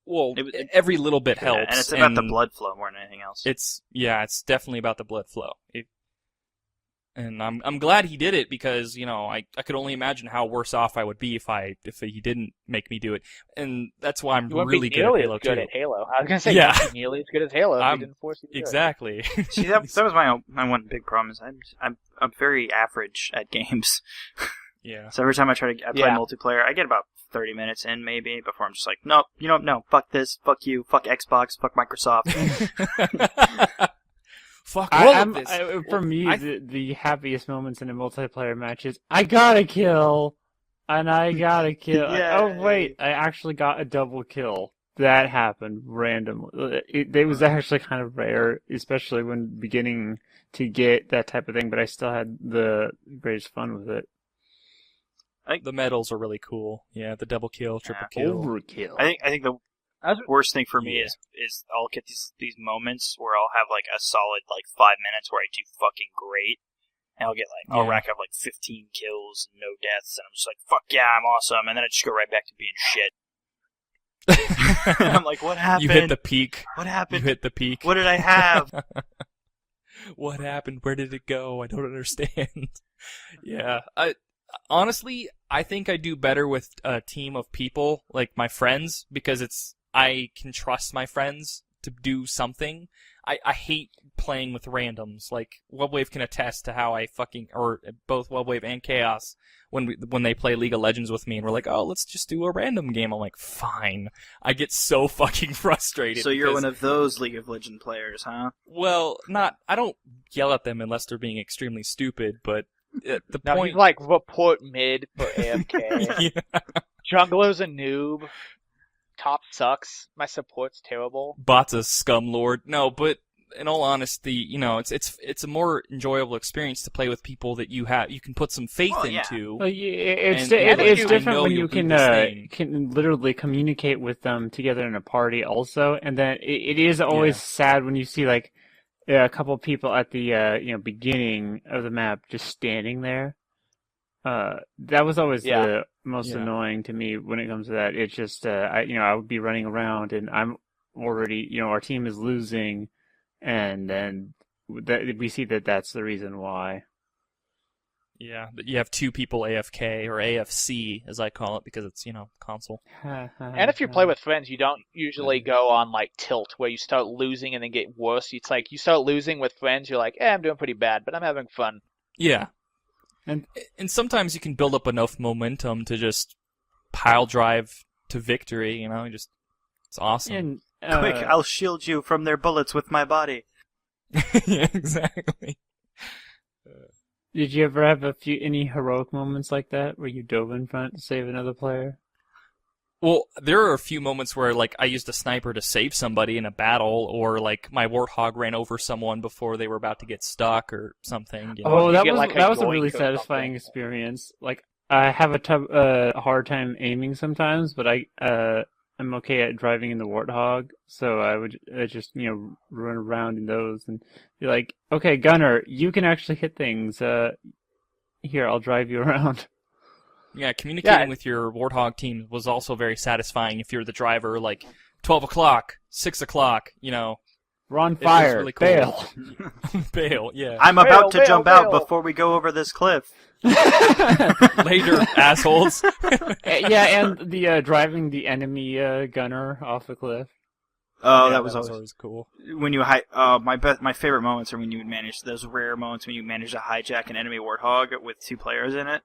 Well, every little bit helps. And it's about the blood flow more than anything else. It's definitely about the blood flow. And I'm glad he did it because, I could only imagine how worse off I would be if he didn't make me do it. And that's why I'm really good at Halo 2. I was going to say, you're nearly as good as Halo if he didn't force you to do it. Exactly. See, that was my one big problem is I'm very average at games. Yeah. So every time I play multiplayer, I get about 30 minutes in maybe before I'm just like, nope, no, fuck this, fuck you, fuck Xbox, fuck Microsoft. Fuck all of this. For me, the happiest moments in a multiplayer match is I got a kill, and I got a kill. Oh wait, I actually got a double kill. That happened randomly. It was actually kind of rare, especially when beginning to get that type of thing. But I still had the greatest fun with it. The medals are really cool. Yeah, the double kill, triple kill, overkill. I think the worst thing for me is I'll get these moments where I'll have like a solid 5 minutes where I do fucking great, and I'll get I'll rack up 15 kills and no deaths, and I'm just like, fuck yeah, I'm awesome, and then I just go right back to being shit. I'm like, what happened? You hit the peak. What happened? You hit the peak. What did I have? What happened? Where did it go? I don't understand. Yeah. Honestly, I think I do better with a team of people, like my friends, because I can trust my friends to do something. I hate playing with randoms. Like, Webwave can attest to how or both Webwave and Chaos, when they play League of Legends with me and we're like, oh, let's just do a random game. I'm like, fine. I get so fucking frustrated. So you're one of those League of Legends players, huh? Well, I don't yell at them unless they're being extremely stupid, but the point... he's report mid for AFK. Yeah. Jungler's a noob. Top sucks. My support's terrible. Bot's a scumlord. No, but in all honesty, it's a more enjoyable experience to play with people that you can put some faith into. Well, it's different when you can literally communicate with them together in a party also, and then it is always sad when you see a couple of people at the beginning of the map just standing there. That was always the most annoying to me when it comes to that. It's just I would be running around and I'm already our team is losing, and then we see that's the reason why. Yeah, you have two people AFK, or AFC, as I call it, because it's, console. And if you play with friends, you don't usually go on like tilt, where you start losing and then get worse. It's like you start losing with friends, you're like, I'm doing pretty bad, but I'm having fun. Yeah. And sometimes you can build up enough momentum to just pile drive to victory, it's awesome. And, Quick, I'll shield you from their bullets with my body. Yeah, exactly. Did you ever have any heroic moments like that where you dove in front to save another player? Well, there are a few moments where, like, I used a sniper to save somebody in a battle, or, like, my warthog ran over someone before they were about to get stuck or something. Oh, that get, was like, a that was a yoink really or satisfying something. experience. Like, I have a hard time aiming sometimes, but I'm okay at driving in the warthog, so I would just run around in those and be like, okay, gunner, you can actually hit things. Here, I'll drive you around. Yeah, communicating with your warthog team was also very satisfying if you're the driver, like, 12 o'clock, 6 o'clock, We're on It was fire. really cool. Bail. Bail, yeah. I'm about to bail, jump bail. out before we go over this cliff. Later, assholes. Yeah, and the driving the enemy gunner off a cliff. Oh, Yeah, that was always cool. when you my favorite moments are when you would manage those rare moments when you manage to hijack an enemy warthog with 2 players in it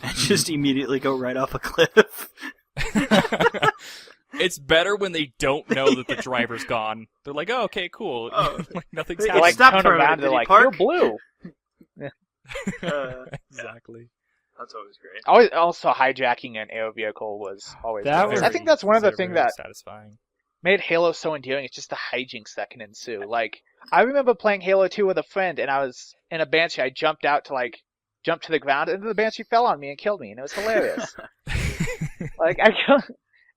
and just immediately go right off a cliff. It's better when they don't know that the driver's gone. They're like, oh, okay, cool. Oh. Like, nothing's They, happening. Like stopped turn for a around, minute. they're Did he like, park? you're blue. Exactly. That's always great. Always, also hijacking an air vehicle was always. That good. was I think that's one of the very, things very that satisfying. made Halo so endearing. It's just the hijinks that can ensue. Like, I remember playing Halo 2 with a friend, and I was in a Banshee. I jumped out to jump to the ground, and the Banshee fell on me and killed me, and it was hilarious.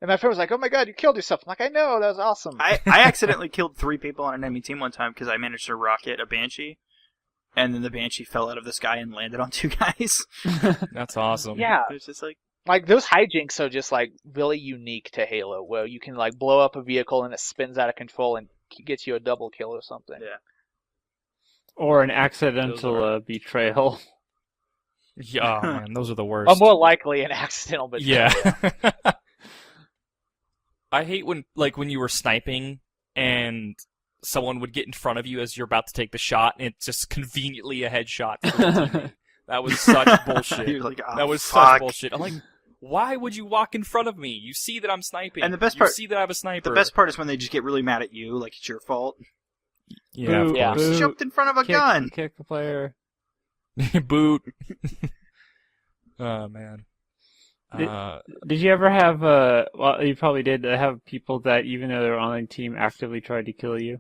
And my friend was like, "Oh my god, you killed yourself!" I'm like, "I know, that was awesome." I accidentally killed 3 people on an enemy team one time because I managed to rocket a Banshee, and then the Banshee fell out of the sky and landed on 2 guys. That's awesome. Yeah, It's just like, those hijinks are just really unique to Halo, where you can blow up a vehicle and it spins out of control and gets you a double kill or something. yeah. Or an accidental betrayal. Yeah, oh, man, those are the worst. Or more likely an accidental betrayal. Yeah. I hate when you were sniping and someone would get in front of you as you're about to take the shot and it's just conveniently a headshot. For the teammate. That was such bullshit. You're like, oh, That was fuck. such bullshit. I'm like, why would you walk in front of me? You see that I'm sniping. And the best you part- see that I have a sniper. The best part is when they just get really mad at you, like it's your fault. Yeah, of Boo, Yeah. course. boo, Jumped in front of a gun. Kick the player. Boot. Oh, man. Did you ever have, well, you probably did, have people that, even though they're on a team, actively tried to kill you?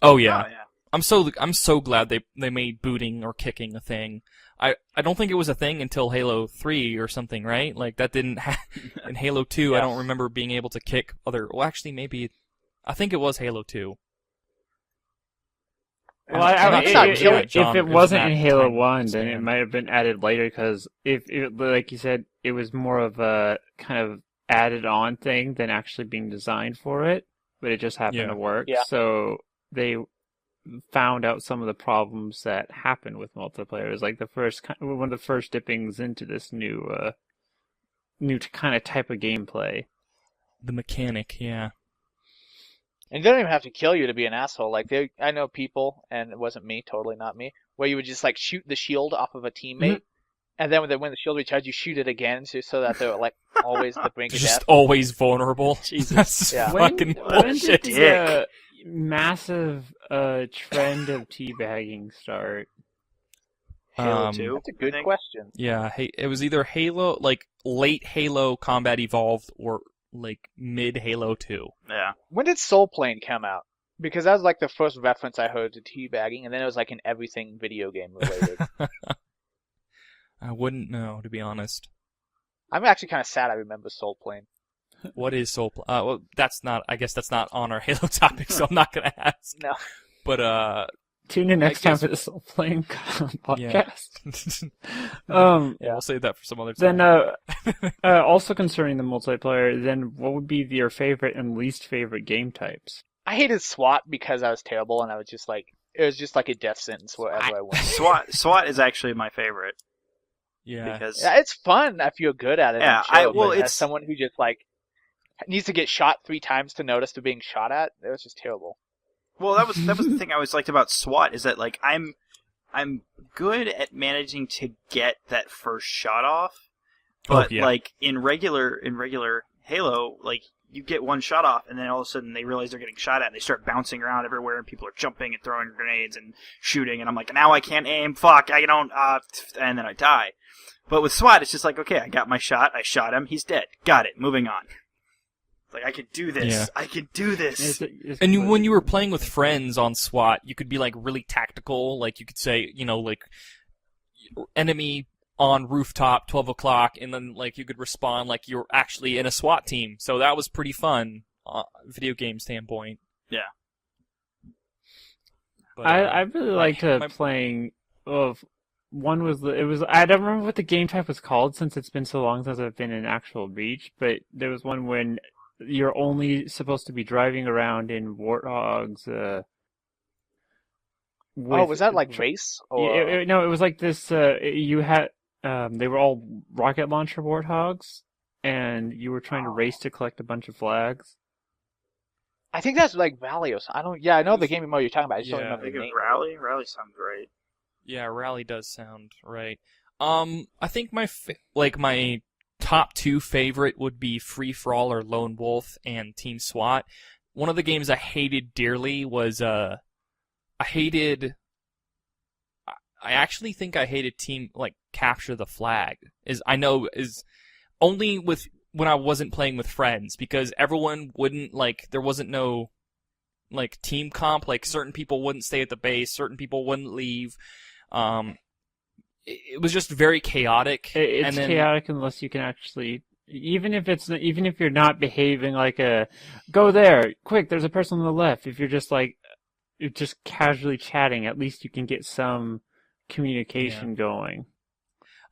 Oh, yeah. Oh, yeah. I'm so glad they made booting or kicking a thing. I don't think it was a thing until Halo 3 or something, right? Like that didn't in Halo 2. I Yeah. don't remember being able to kick well, actually maybe I think it was Halo 2. Well, I'm not sure. if John, it wasn't that in Halo time 1, then span. it might have been added later, because like you said, it was more of a kind of added on thing than actually being designed for it, but it just happened Yeah. to work. Yeah. So they found out some of the problems that happen with multiplayer. It was like one of the first dippings into this new kind of type of gameplay. The mechanic, yeah. And they don't even have to kill you to be an asshole. I know people, and it wasn't me, totally not me, where you would just shoot the shield off of a teammate, and then when the shield recharges, you shoot it again, so that they're always at the brink of Just death. always vulnerable. Jesus. That's just Yeah. fucking When bullshit. did the massive trend of teabagging start? Halo 2. That's a good I think. question. Yeah, it was either Halo, late Halo Combat Evolved, or mid Halo 2. Yeah. When did Soul Plane come out? Because that was the first reference I heard to teabagging, and then it was in everything video game related. I wouldn't know, to be honest. I'm actually kind of sad I remember Soul Plane. What is Soul? Well, I guess that's not on our Halo topic, so I'm not gonna ask. No. But Tune in next time guess- for the Soul Playing Yeah. podcast. Yeah, we'll save that for some other time. Then, also concerning the multiplayer, then what would be your favorite and least favorite game types? I hated SWAT because I was terrible, and I was just it was just a death sentence wherever I went. SWAT is actually my favorite. Yeah. Because Yeah, it's fun if you're good at it. Yeah, I'm sure, well, but it's as someone who just like needs to get shot 3 times to notice they're being shot at, it was just terrible. well that was the thing I always liked about SWAT is that like I'm good at managing to get that first shot off, but like in regular Halo, like you get one shot off and then all of a sudden they realize they're getting shot at and they start bouncing around everywhere and people are jumping and throwing grenades and shooting and I'm like, now I can't aim, fuck, I don't, and then I die. But with SWAT, it's just like, okay, I got my shot, I shot him, he's dead, got it, moving on. Like, I can do this. Yeah. I can do this. And when you were playing with friends on SWAT, you could be, like, really tactical. Like, you could say, you know, like, enemy on rooftop, 12 o'clock, and then, like, you could respond like you're actually in a SWAT team. So that was pretty fun, video game standpoint. Yeah. But, I really liked playing... One was I don't remember what the game type was called since it's been so long since I've been in actual Reach, but there was one when you're only supposed to be driving around in warthogs. Was that like race? Or... No, it was like this. You had they were all rocket launcher warthogs, and you were trying to race to collect a bunch of flags. I think that's like Rally or something. I know the game mode you're talking about. I just don't remember the name. Rally. Rally sounds right. Yeah, Rally does sound right. I think my top 2 favorite would be Free For All or Lone Wolf and Team SWAT. One of the games I hated dearly was I actually think I hated Team Capture the Flag. Is only with when I wasn't playing with friends because everyone wouldn't there wasn't no team comp. Like certain people wouldn't stay at the base, certain people wouldn't leave. It was just very chaotic. It's chaotic unless you can actually, even if you're not behaving like go there, quick, there's a person on the left. If you're just casually chatting, at least you can get some communication going.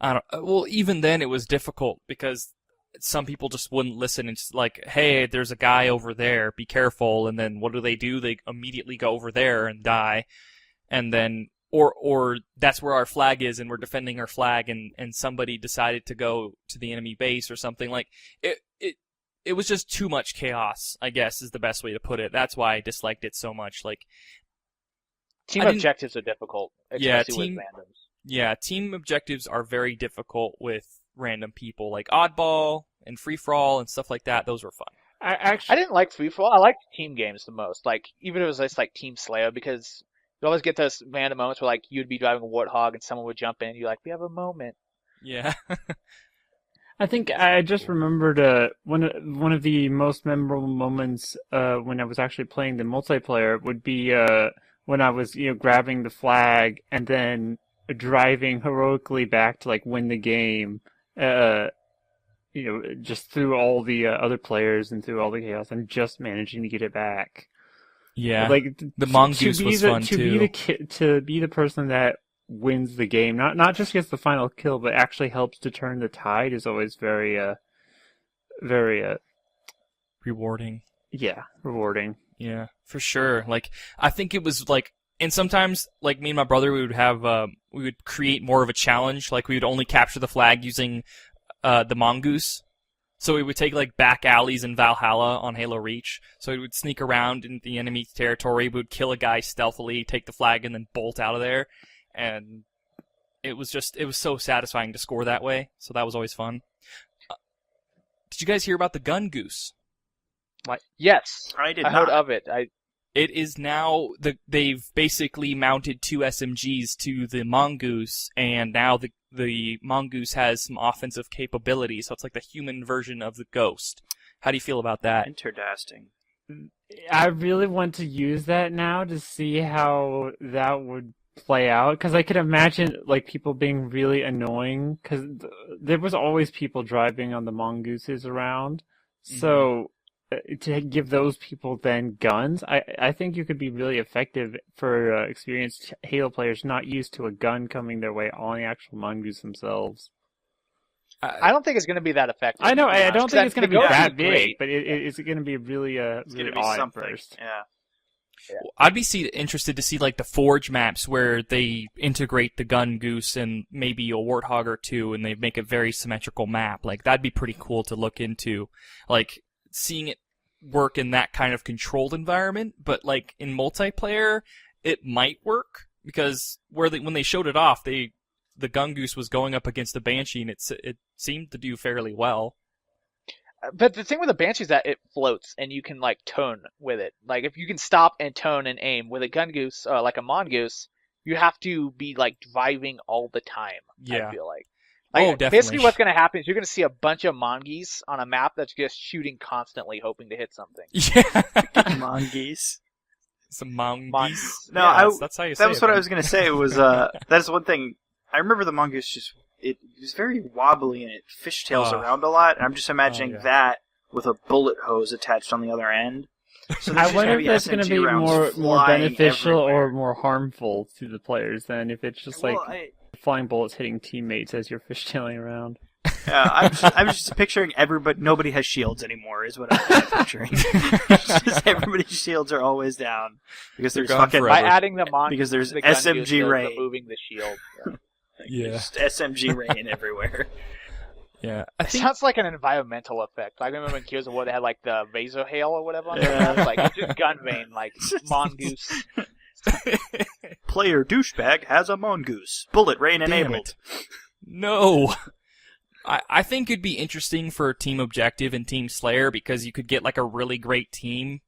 Well, even then it was difficult because some people just wouldn't listen. It's like, hey, there's a guy over there, be careful. And then what do? They immediately go over there and die. And then, or that's where our flag is and we're defending our flag and somebody decided to go to the enemy base or something. Like, it was just too much chaos, I guess, is the best way to put it. That's why I disliked it so much. Like, team objectives are difficult, especially with randoms. Yeah, team objectives are very difficult with random people, like Oddball and Free For All and stuff like that. Those were fun. I didn't like Free For All. I liked team games the most. Like, even if it was just like Team Slayer, because you always get those random moments where, like, you'd be driving a Warthog and someone would jump in and you're like, we have a moment. Yeah. I think I just remembered one of the most memorable moments when I was actually playing the multiplayer would be when I was grabbing the flag and then driving heroically back to win the game. Just through all the other players and through all the chaos and just managing to get it back. Yeah, the Mongoose was fun too. To be the person that wins the game, not just gets the final kill, but actually helps to turn the tide is always very rewarding. Yeah, rewarding. Yeah, for sure. Like, I think it was and sometimes, me and my brother, we would create more of a challenge. Like, we would only capture the flag using the Mongoose. So we would take back alleys in Valhalla on Halo Reach. So we would sneak around in the enemy territory. We would kill a guy stealthily, take the flag, and then bolt out of there. And it was so satisfying to score that way. So that was always fun. Did you guys hear about the Gungoose? What? Yes, I did. I heard of it. It is now they've basically mounted 2 SMGs to the Mongoose, and now the Mongoose has some offensive capability, so it's like the human version of the Ghost. How do you feel about that? Interesting. I really want to use that now to see how that would play out, because I could imagine people being really annoying, because there was always people driving on the Mongooses around, so to give those people then guns, I think you could be really effective for experienced Halo players not used to a gun coming their way on the actual Mongoose themselves. I don't think it's going to be that effective. I know, I don't think it's going to be that big, great. but it's going to be really, really odd at first. Yeah. I'd be interested to see like the Forge maps where they integrate the Gungoose and maybe a Warthog or two, and they make a very symmetrical map. Like that'd be pretty cool to look into, like seeing it work in that kind of controlled environment. But like in multiplayer, it might work because when they showed it off, the Gungoose was going up against the Banshee, and it seemed to do fairly well. But the thing with the Banshee is that it floats, and you can like tone with it. Like if you can stop and tone and aim with a Gungoose, like a Mongoose, you have to be like driving all the time. Yeah. I feel like. Definitely. Basically, what's going to happen is you're going to see a bunch of Mongeese on a map that's just shooting constantly, hoping to hit something. Yeah. Mongoose. Some mongoose. Mongoose. No, Yeah, that's how you say that was it, what I man. was going to say. Was that's one thing. I remember the mongoose it was very wobbly and it fishtails around a lot. And I'm just imagining that with a bullet hose attached on the other end. So I wonder if that's going to be more beneficial or more harmful to the players than if it's just flying bullets hitting teammates as you're fishtailing around. I'm just picturing nobody has shields anymore is what I'm picturing. Just everybody's shields are always down because there's fucking by adding the because there's the SMG rain, removing the shield. Yeah, just SMG rain everywhere. Yeah, It sounds like an environmental effect. I remember in Gears of War they had like the Razor Hail or whatever on the map. Like it's just gun rain, like mongoose. Player douchebag has a mongoose. Bullet rain enabled. No. I think it'd be interesting for Team Objective and Team Slayer because you could get like a really great team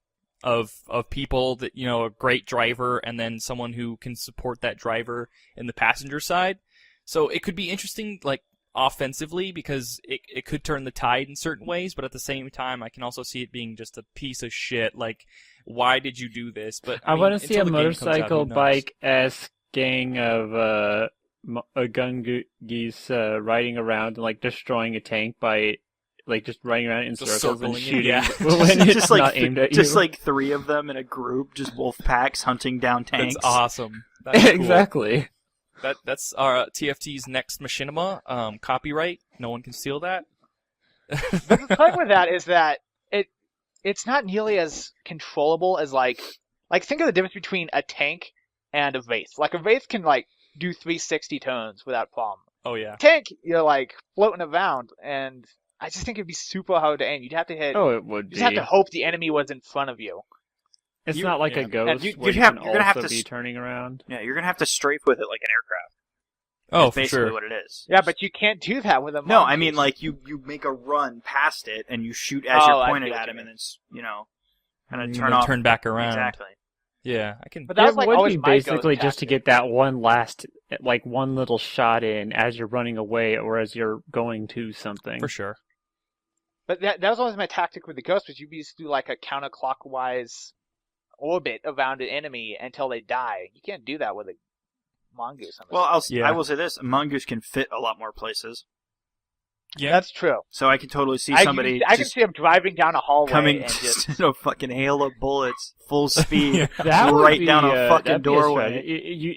of people that, you know, a great driver and then someone who can support that driver in the passenger side. So it could be interesting, like, offensively because it could turn the tide in certain ways, but at the same time, I can also see it being just a piece of shit. Like, why did you do this? But I want to see a motorcycle bike-esque gang of a Gungoose riding around and like destroying a tank by like just riding around in circles and shooting when it's just like not aimed at you. Just like three of them in a group, just wolf packs hunting down tanks. That's awesome. That's cool. Exactly. That's our TFT's next machinima. Copyright. No one can steal that. But the point with that is that it's not nearly as controllable as like think of the difference between a tank and a Wraith. Like a Wraith can like do 360 turns without problem. Oh yeah. Tank, you're like floating around, and I just think it'd be super hard to aim. You'd have to hit. Oh, it would be. You'd have to hope the enemy was in front of you. It's not like a ghost where you can also be turning around. Yeah, you're gonna have to strafe with it like an aircraft. Oh, That's basically sure. what it is. Yeah, but you can't do that with a mongoose. No, I mean like you make a run past it and you shoot as you're pointed at him, and then kind of turn back around. Exactly. Yeah, I can. But that was like would always be my basically ghost just to tactic. get that one last, like one little shot in as you're running away or as you're going to something. For sure. But that was always my tactic with the ghost, was you used to do like a counterclockwise orbit around an enemy until they die. You can't do that with a mongoose. Well, I will say this: a mongoose can fit a lot more places. Yeah, that's true. So I can totally see somebody. I can see him driving down a hallway coming and just in a fucking hail of bullets, full speed, that right down a fucking doorway. You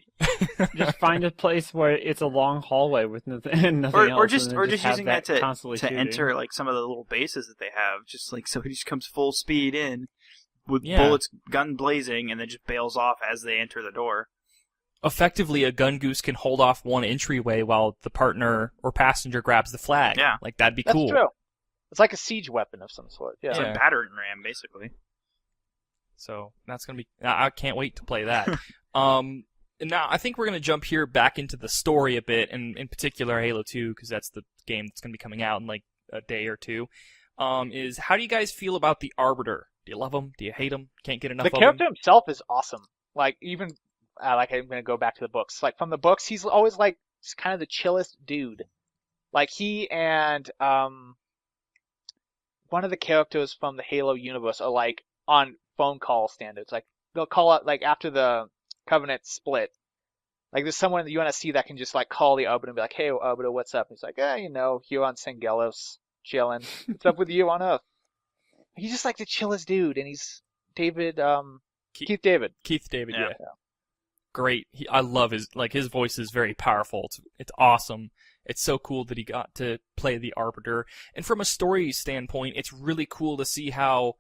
just find a place where it's a long hallway with nothing else, or just using that to shooting. enter like some of the little bases that they have. Just like so, he just comes full speed in with bullets, gun blazing, and then just bails off as they enter the door. Effectively, a Gungoose can hold off one entryway while the partner or passenger grabs the flag. Yeah. Like, that'd be That's cool. true. It's like a siege weapon of some sort. Yeah. It's a battering ram, basically. So, that's going to be... I can't wait to play that. And now, I think we're going to jump here back into the story a bit, and in particular Halo 2, because that's the game that's going to be coming out in like a day or two. Is how do you guys feel about the Arbiter? Do you love him? Do you hate him? Can't get enough of him? The character himself is awesome. Like, even... like I'm gonna go back to the books. Like from the books, he's always like kind of the chillest dude. Like he and one of the characters from the Halo universe are like on phone call standards. Like they'll call up like after the Covenant split. Like there's someone that you want to see that can just like call the Arbiter and be like, "Hey, Arbiter, what's up?" And he's like, here on Sangelos, chilling. What's up with you on Earth? He's just like the chillest dude, and he's David, Keith David. Keith David, yeah. Great. I love his voice is very powerful. It's awesome. It's so cool that he got to play the Arbiter. And from a story standpoint, it's really cool to see how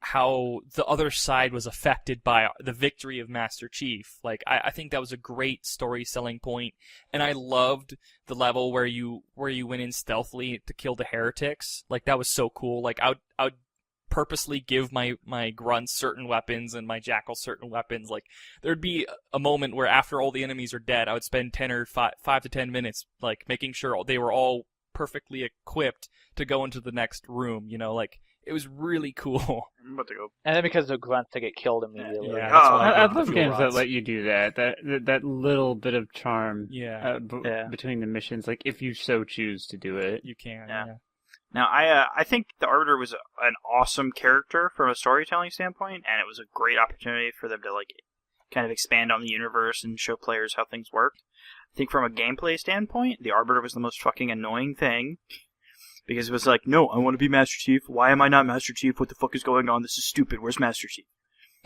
how the other side was affected by the victory of Master Chief. Like, I think that was a great story selling point, and I loved the level where you went in stealthily to kill the heretics. Like, that was so cool. Like, I would purposely give my grunts certain weapons and my jackals certain weapons. Like, there'd be a moment where after all the enemies are dead, I would spend 10 or 5 to 10 minutes, like, making sure they were all perfectly equipped to go into the next room, you know, like, it was really cool. I'm about to go. And then because of grunts, they get killed immediately. Yeah, that's why I did love the games that rods. let you do that. That little bit of charm. Yeah. Between the missions, like if you so choose to do it. You can, Yeah. yeah. Now, I think the Arbiter was an awesome character from a storytelling standpoint, and it was a great opportunity for them to, like, kind of expand on the universe and show players how things worked. I think from a gameplay standpoint, the Arbiter was the most fucking annoying thing, because it was like, no, I want to be Master Chief. Why am I not Master Chief? What the fuck is going on? This is stupid. Where's Master Chief?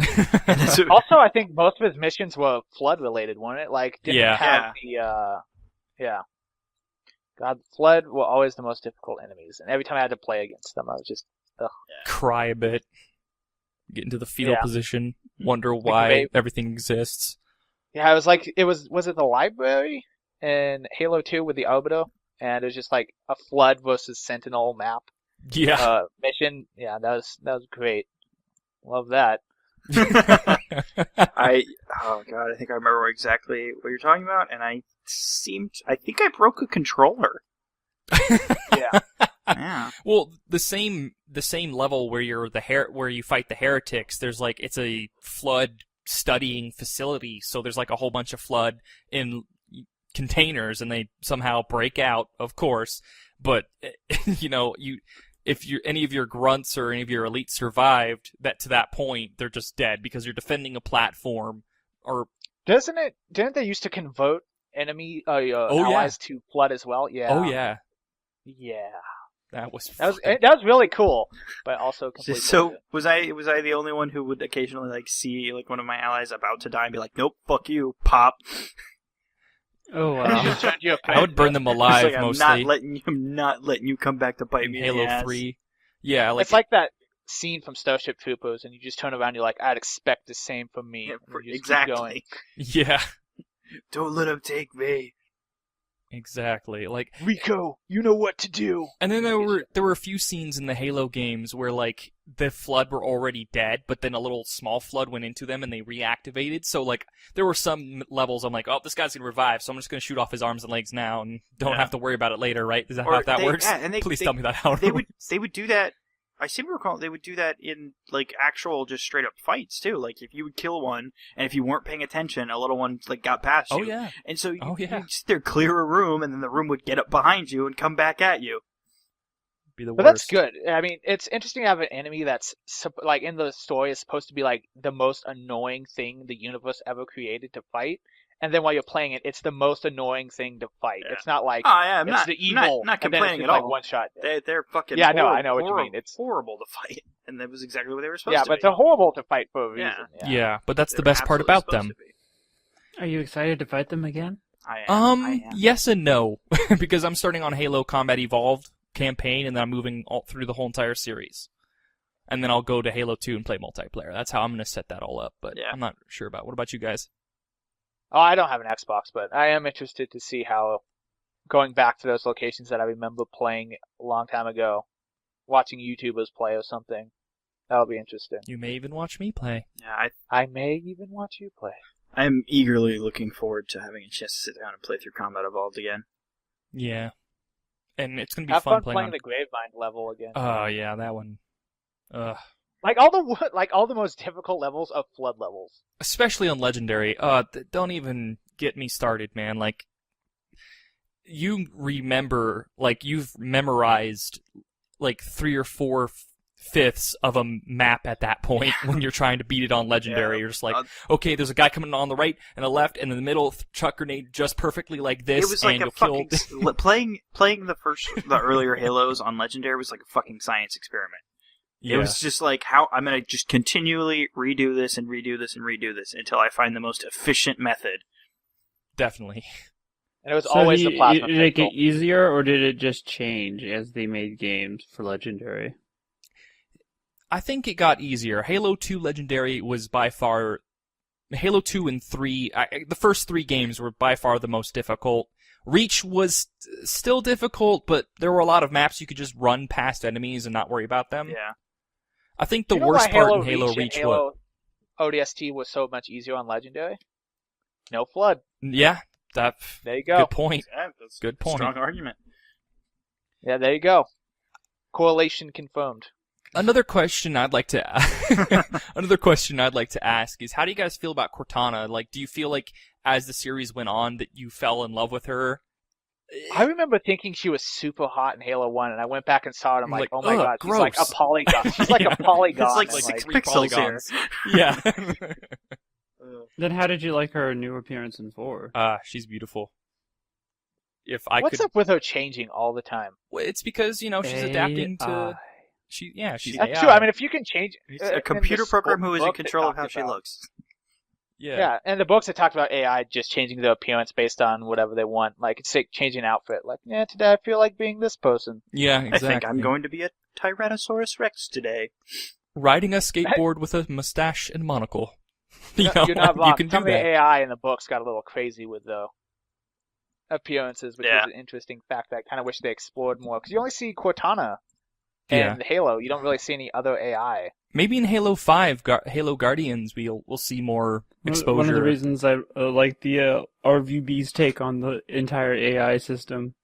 And that's what- Also, I think most of his missions were flood related, weren't it? Like, didn't Yeah. have the yeah. God, flood were always the most difficult enemies, and every time I had to play against them, I was just Cry a bit. Get into the fetal Yeah. position. Wonder why babe. everything exists. yeah. It was like was it the library in Halo 2 with the Arbiter, and it was just like a flood versus Sentinel map Yeah. mission. Yeah, that was great. Love that. I think I remember exactly what you're talking about, and I think I broke a controller. Yeah. Yeah. Well, the same level where where you fight the heretics, there's like, it's a flood studying facility, so there's like a whole bunch of flood in containers, and they somehow break out, of course, but you know, if any of your grunts or any of your elites survived to that point, they're just dead because you're defending a platform. Or Didn't they used to convert enemy allies to flood as well? Yeah. oh yeah, Yeah. that was That was really cool, but also completely. So was I the only one who would occasionally like see like one of my allies about to die and be like, nope, fuck you, pop. Oh He wow. just turned you a I would burn them It's alive like, mostly. I'm not letting you come back to bite in me in the Halo ass. 3. Yeah, like, It's like that scene from Starship Troopers, and you just turn around, and you're like, I'd expect the same from me. Yeah, And you just keep going. exactly. yeah, Don't let him take me. exactly. Like, Rico, you know what to do. and then there were a few scenes in the Halo games where like the flood were already dead, but then a little small flood went into them and they reactivated. So like there were some levels I'm like, oh, this guy's gonna revive, so I'm just gonna shoot off his arms and legs now and don't Yeah. have to worry about it later, right? Is that Or how that works? Yeah, and Please tell me that how it they works. would do that. I seem to recall they would do that in like actual just straight up fights too. Like if you would kill one, and if you weren't paying attention, a little one like got past you. Oh yeah. And so Oh, yeah. you'd sit there, clear a room, and then the room would get up behind you and come back at you. Be the But worst. that's good. I mean, it's interesting to have an enemy that's like in the story is supposed to be like the most annoying thing the universe ever created to fight, and then while you're playing it, it's the most annoying thing to fight. Yeah. It's not like Oh yeah, I'm it's not the evil. not and then complaining it's at just, all. Like one shot. They're fucking Yeah, no, horrible, I know what you mean. It's horrible to fight, and that was exactly what they were supposed Yeah, to but be. they're horrible to fight for a reason. Yeah. Yeah, but that's They the were best part absolutely about supposed them. to be. Are you excited to fight them again? I am. Yes and no, because I'm starting on Halo Combat Evolved campaign, and then I'm moving all through the whole entire series, and then I'll go to Halo 2 and play multiplayer. That's how I'm going to set that all up. But Yeah. I'm not sure about. What about you guys? Oh, I don't have an Xbox, but I am interested to see how going back to those locations that I remember playing a long time ago, watching YouTubers play or something. That'll be interesting. You may even watch me play. Yeah, I may even watch you play. I'm eagerly looking forward to having a chance to sit down and play through Combat Evolved again. Yeah, and it's going to be Have fun fun playing playing on. the Gravemind level again. Oh yeah, that one. Like all the most difficult levels are flood levels. Especially on Legendary. Don't even get me started, man. Like, you remember, like, you've memorized, like, 3 or 4/5 of a map at that point when you're trying to beat it on Legendary. Yeah. You're just like, okay, there's a guy coming on the right and the left, and in the middle, chuck grenade just perfectly like this, It was like and a you'll kill. fucking playing the earlier Halos on Legendary was like a fucking science experiment. Yeah. It was just like how I'm gonna just continually redo this and redo this and redo this until I find the most efficient method. Definitely. And it was So always the plasma did it pistol. get easier, or did it just change as they made games for Legendary? I think it got easier. Halo 2 Legendary was by far... Halo 2 and 3... the first 3 games were by far the most difficult. Reach was still difficult, but there were a lot of maps you could just run past enemies and not worry about them. Yeah. I think the You know worst why part Halo in Halo Reach and Reach Halo ODST was so much easier on Legendary? No flood. Yeah, There you go. good point. Yeah, that's Good a point. strong argument. Yeah, there you go. Correlation confirmed. Another question I'd like to ask is, how do you guys feel about Cortana? Like, do you feel like as the series went on that you fell in love with her? I remember thinking she was super hot in Halo 1, and I went back and saw it, and I'm like, oh my ugh, god, she's like a gross. polygon. She's like a polygon. It's like and, 6 3 pixels polygons. Yeah. Then how did you like her new appearance in 4? She's beautiful. If I What's could, up with her changing all the time? well, it's because she's adapting to. She's That's AI. true. I mean, if you can change It's in a computer this program who is in book, they control of talked how she about- looks. Yeah, and the books that talked about AI just changing their appearance based on whatever they want. Like, it's like changing outfit. Like, yeah, today I feel like being this person. Yeah, exactly. I think I'm going to be a Tyrannosaurus Rex today. riding a skateboard with a mustache and monocle. You're not wrong. You can do Some of the that. AI in the books got a little crazy with the appearances, which Yeah. is an interesting fact that I kind of wish they explored more. Because you only see Cortana Yeah. and Halo. You don't really see any other AI. Maybe in Halo 5, Halo Guardians, we'll see more exposure. One of the reasons I like the RVB's take on the entire AI system.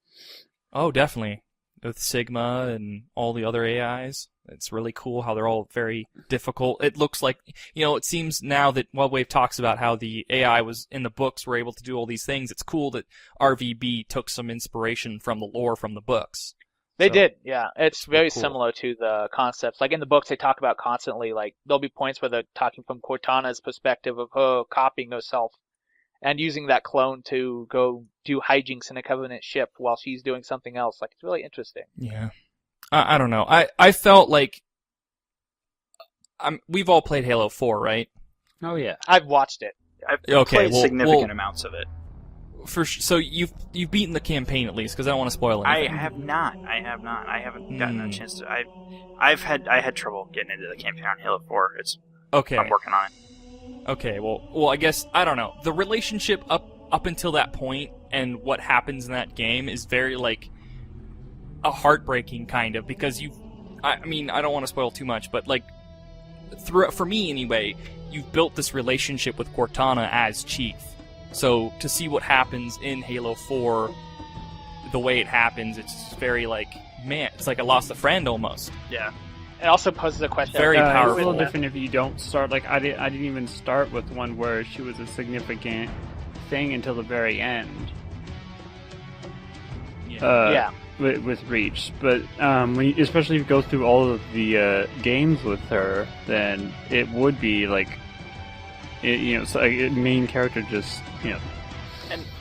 Oh, definitely. With Sigma and all the other AIs. It's really cool how they're all very difficult. It looks like, it seems now that Wave talks about how the AI was in the books were able to do all these things. It's cool that RVB took some inspiration from the lore from the books. They So, did, yeah. It's very cool. similar to the concepts. Like in the books, they talk about constantly, like, there'll be points where they're talking from Cortana's perspective of her copying herself and using that clone to go do hijinks in a Covenant ship while she's doing something else. Like, it's really interesting. Yeah. I don't know. I felt like we've all played Halo 4, right? Oh yeah. I've watched it. I've Okay, played well- significant well- amounts of it. So you've beaten the campaign at least, because I don't want to spoil I anything. have not. I haven't gotten a chance to. I had trouble getting into the campaign on Halo 4. Okay. I'm working on it. Okay, well, I guess, I don't know. The relationship up until that point and what happens in that game is very, like, a heartbreaking kind of, because I don't want to spoil too much, but, like, for me anyway, you've built this relationship with Cortana as Chief. So to see what happens in Halo 4, the way it happens, it's very, like, man, it's like I lost a friend almost. Yeah. It also poses a question. Very of, It's a powerful. little different if you don't start. Like I didn't even start with one where she was a significant thing until the very end. Yeah. With Reach, but especially if you go through all of the games with her, then it would be like, a main character just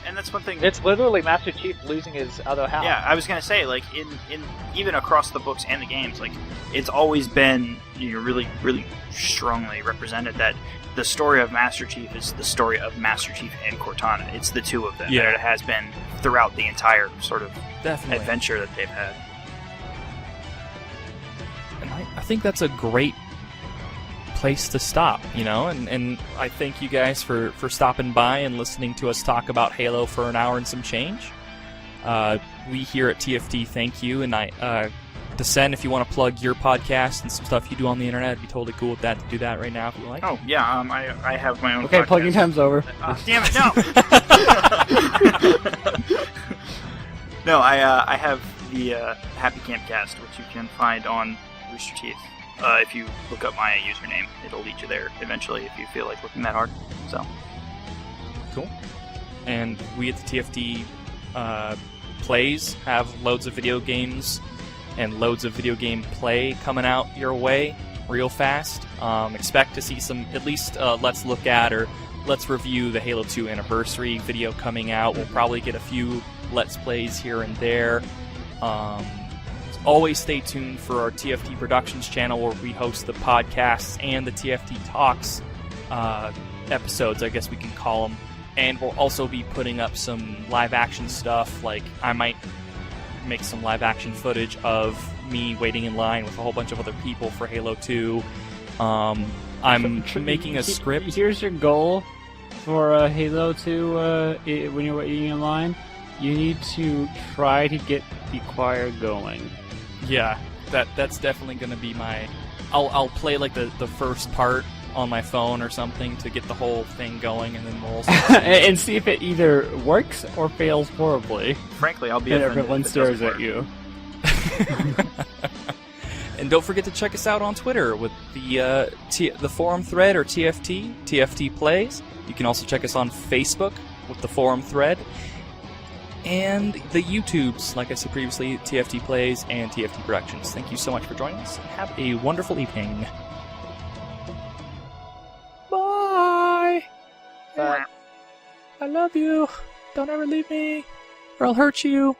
And that's one thing. It's literally Master Chief losing his other half. Yeah, I was gonna say, like, in even across the books and the games, like, it's always been really, really strongly represented that the story of Master Chief is the story of Master Chief and Cortana. It's the two of them. Yeah. And it has been throughout the entire sort of Definitely. adventure that they've had. And I think that's a great place to stop, and I thank you guys for stopping by and listening to us talk about Halo for an hour and some change. We here at TFT thank you, and Descend, if you want to plug your podcast and some stuff you do on the internet, I'd be totally cool with that to do that right now if you like. Oh, yeah, I have my own okay. podcast. Plugging time's over. Damn it, no! No, I have the Happy Camp Cast, which you can find on Rooster Teeth. If you look up my username, it'll lead you there eventually if you feel like looking that hard. So, Cool. And we at the TFT Plays have loads of video games and loads of video game play coming out your way real fast. Expect to see some, at least let's look at or let's review the Halo 2 anniversary video coming out. We'll probably get a few Let's Plays here and there. Always stay tuned for our TFT Productions channel where we host the podcasts and the TFT Talks episodes, I guess we can call them. And we'll also be putting up some live action stuff, like I might make some live action footage of me waiting in line with a whole bunch of other people for Halo 2. I'm making a script. Here's your goal for Halo 2 when you're waiting in line. You need to try to get the choir going. Yeah, that's definitely going to be my... I'll play like the first part on my phone or something to get the whole thing going, and then we'll and see if it either works or fails horribly. Frankly, I'll be and offended everyone if it stares doesn't at work. you. And don't forget to check us out on Twitter with the forum thread, or TFT, TFT Plays. You can also check us on Facebook with the forum thread. And the YouTubes, like I said previously, TFT Plays and TFT Productions. Thank you so much for joining us. Have a wonderful evening. Bye! Bye. I love you. Don't ever leave me, or I'll hurt you.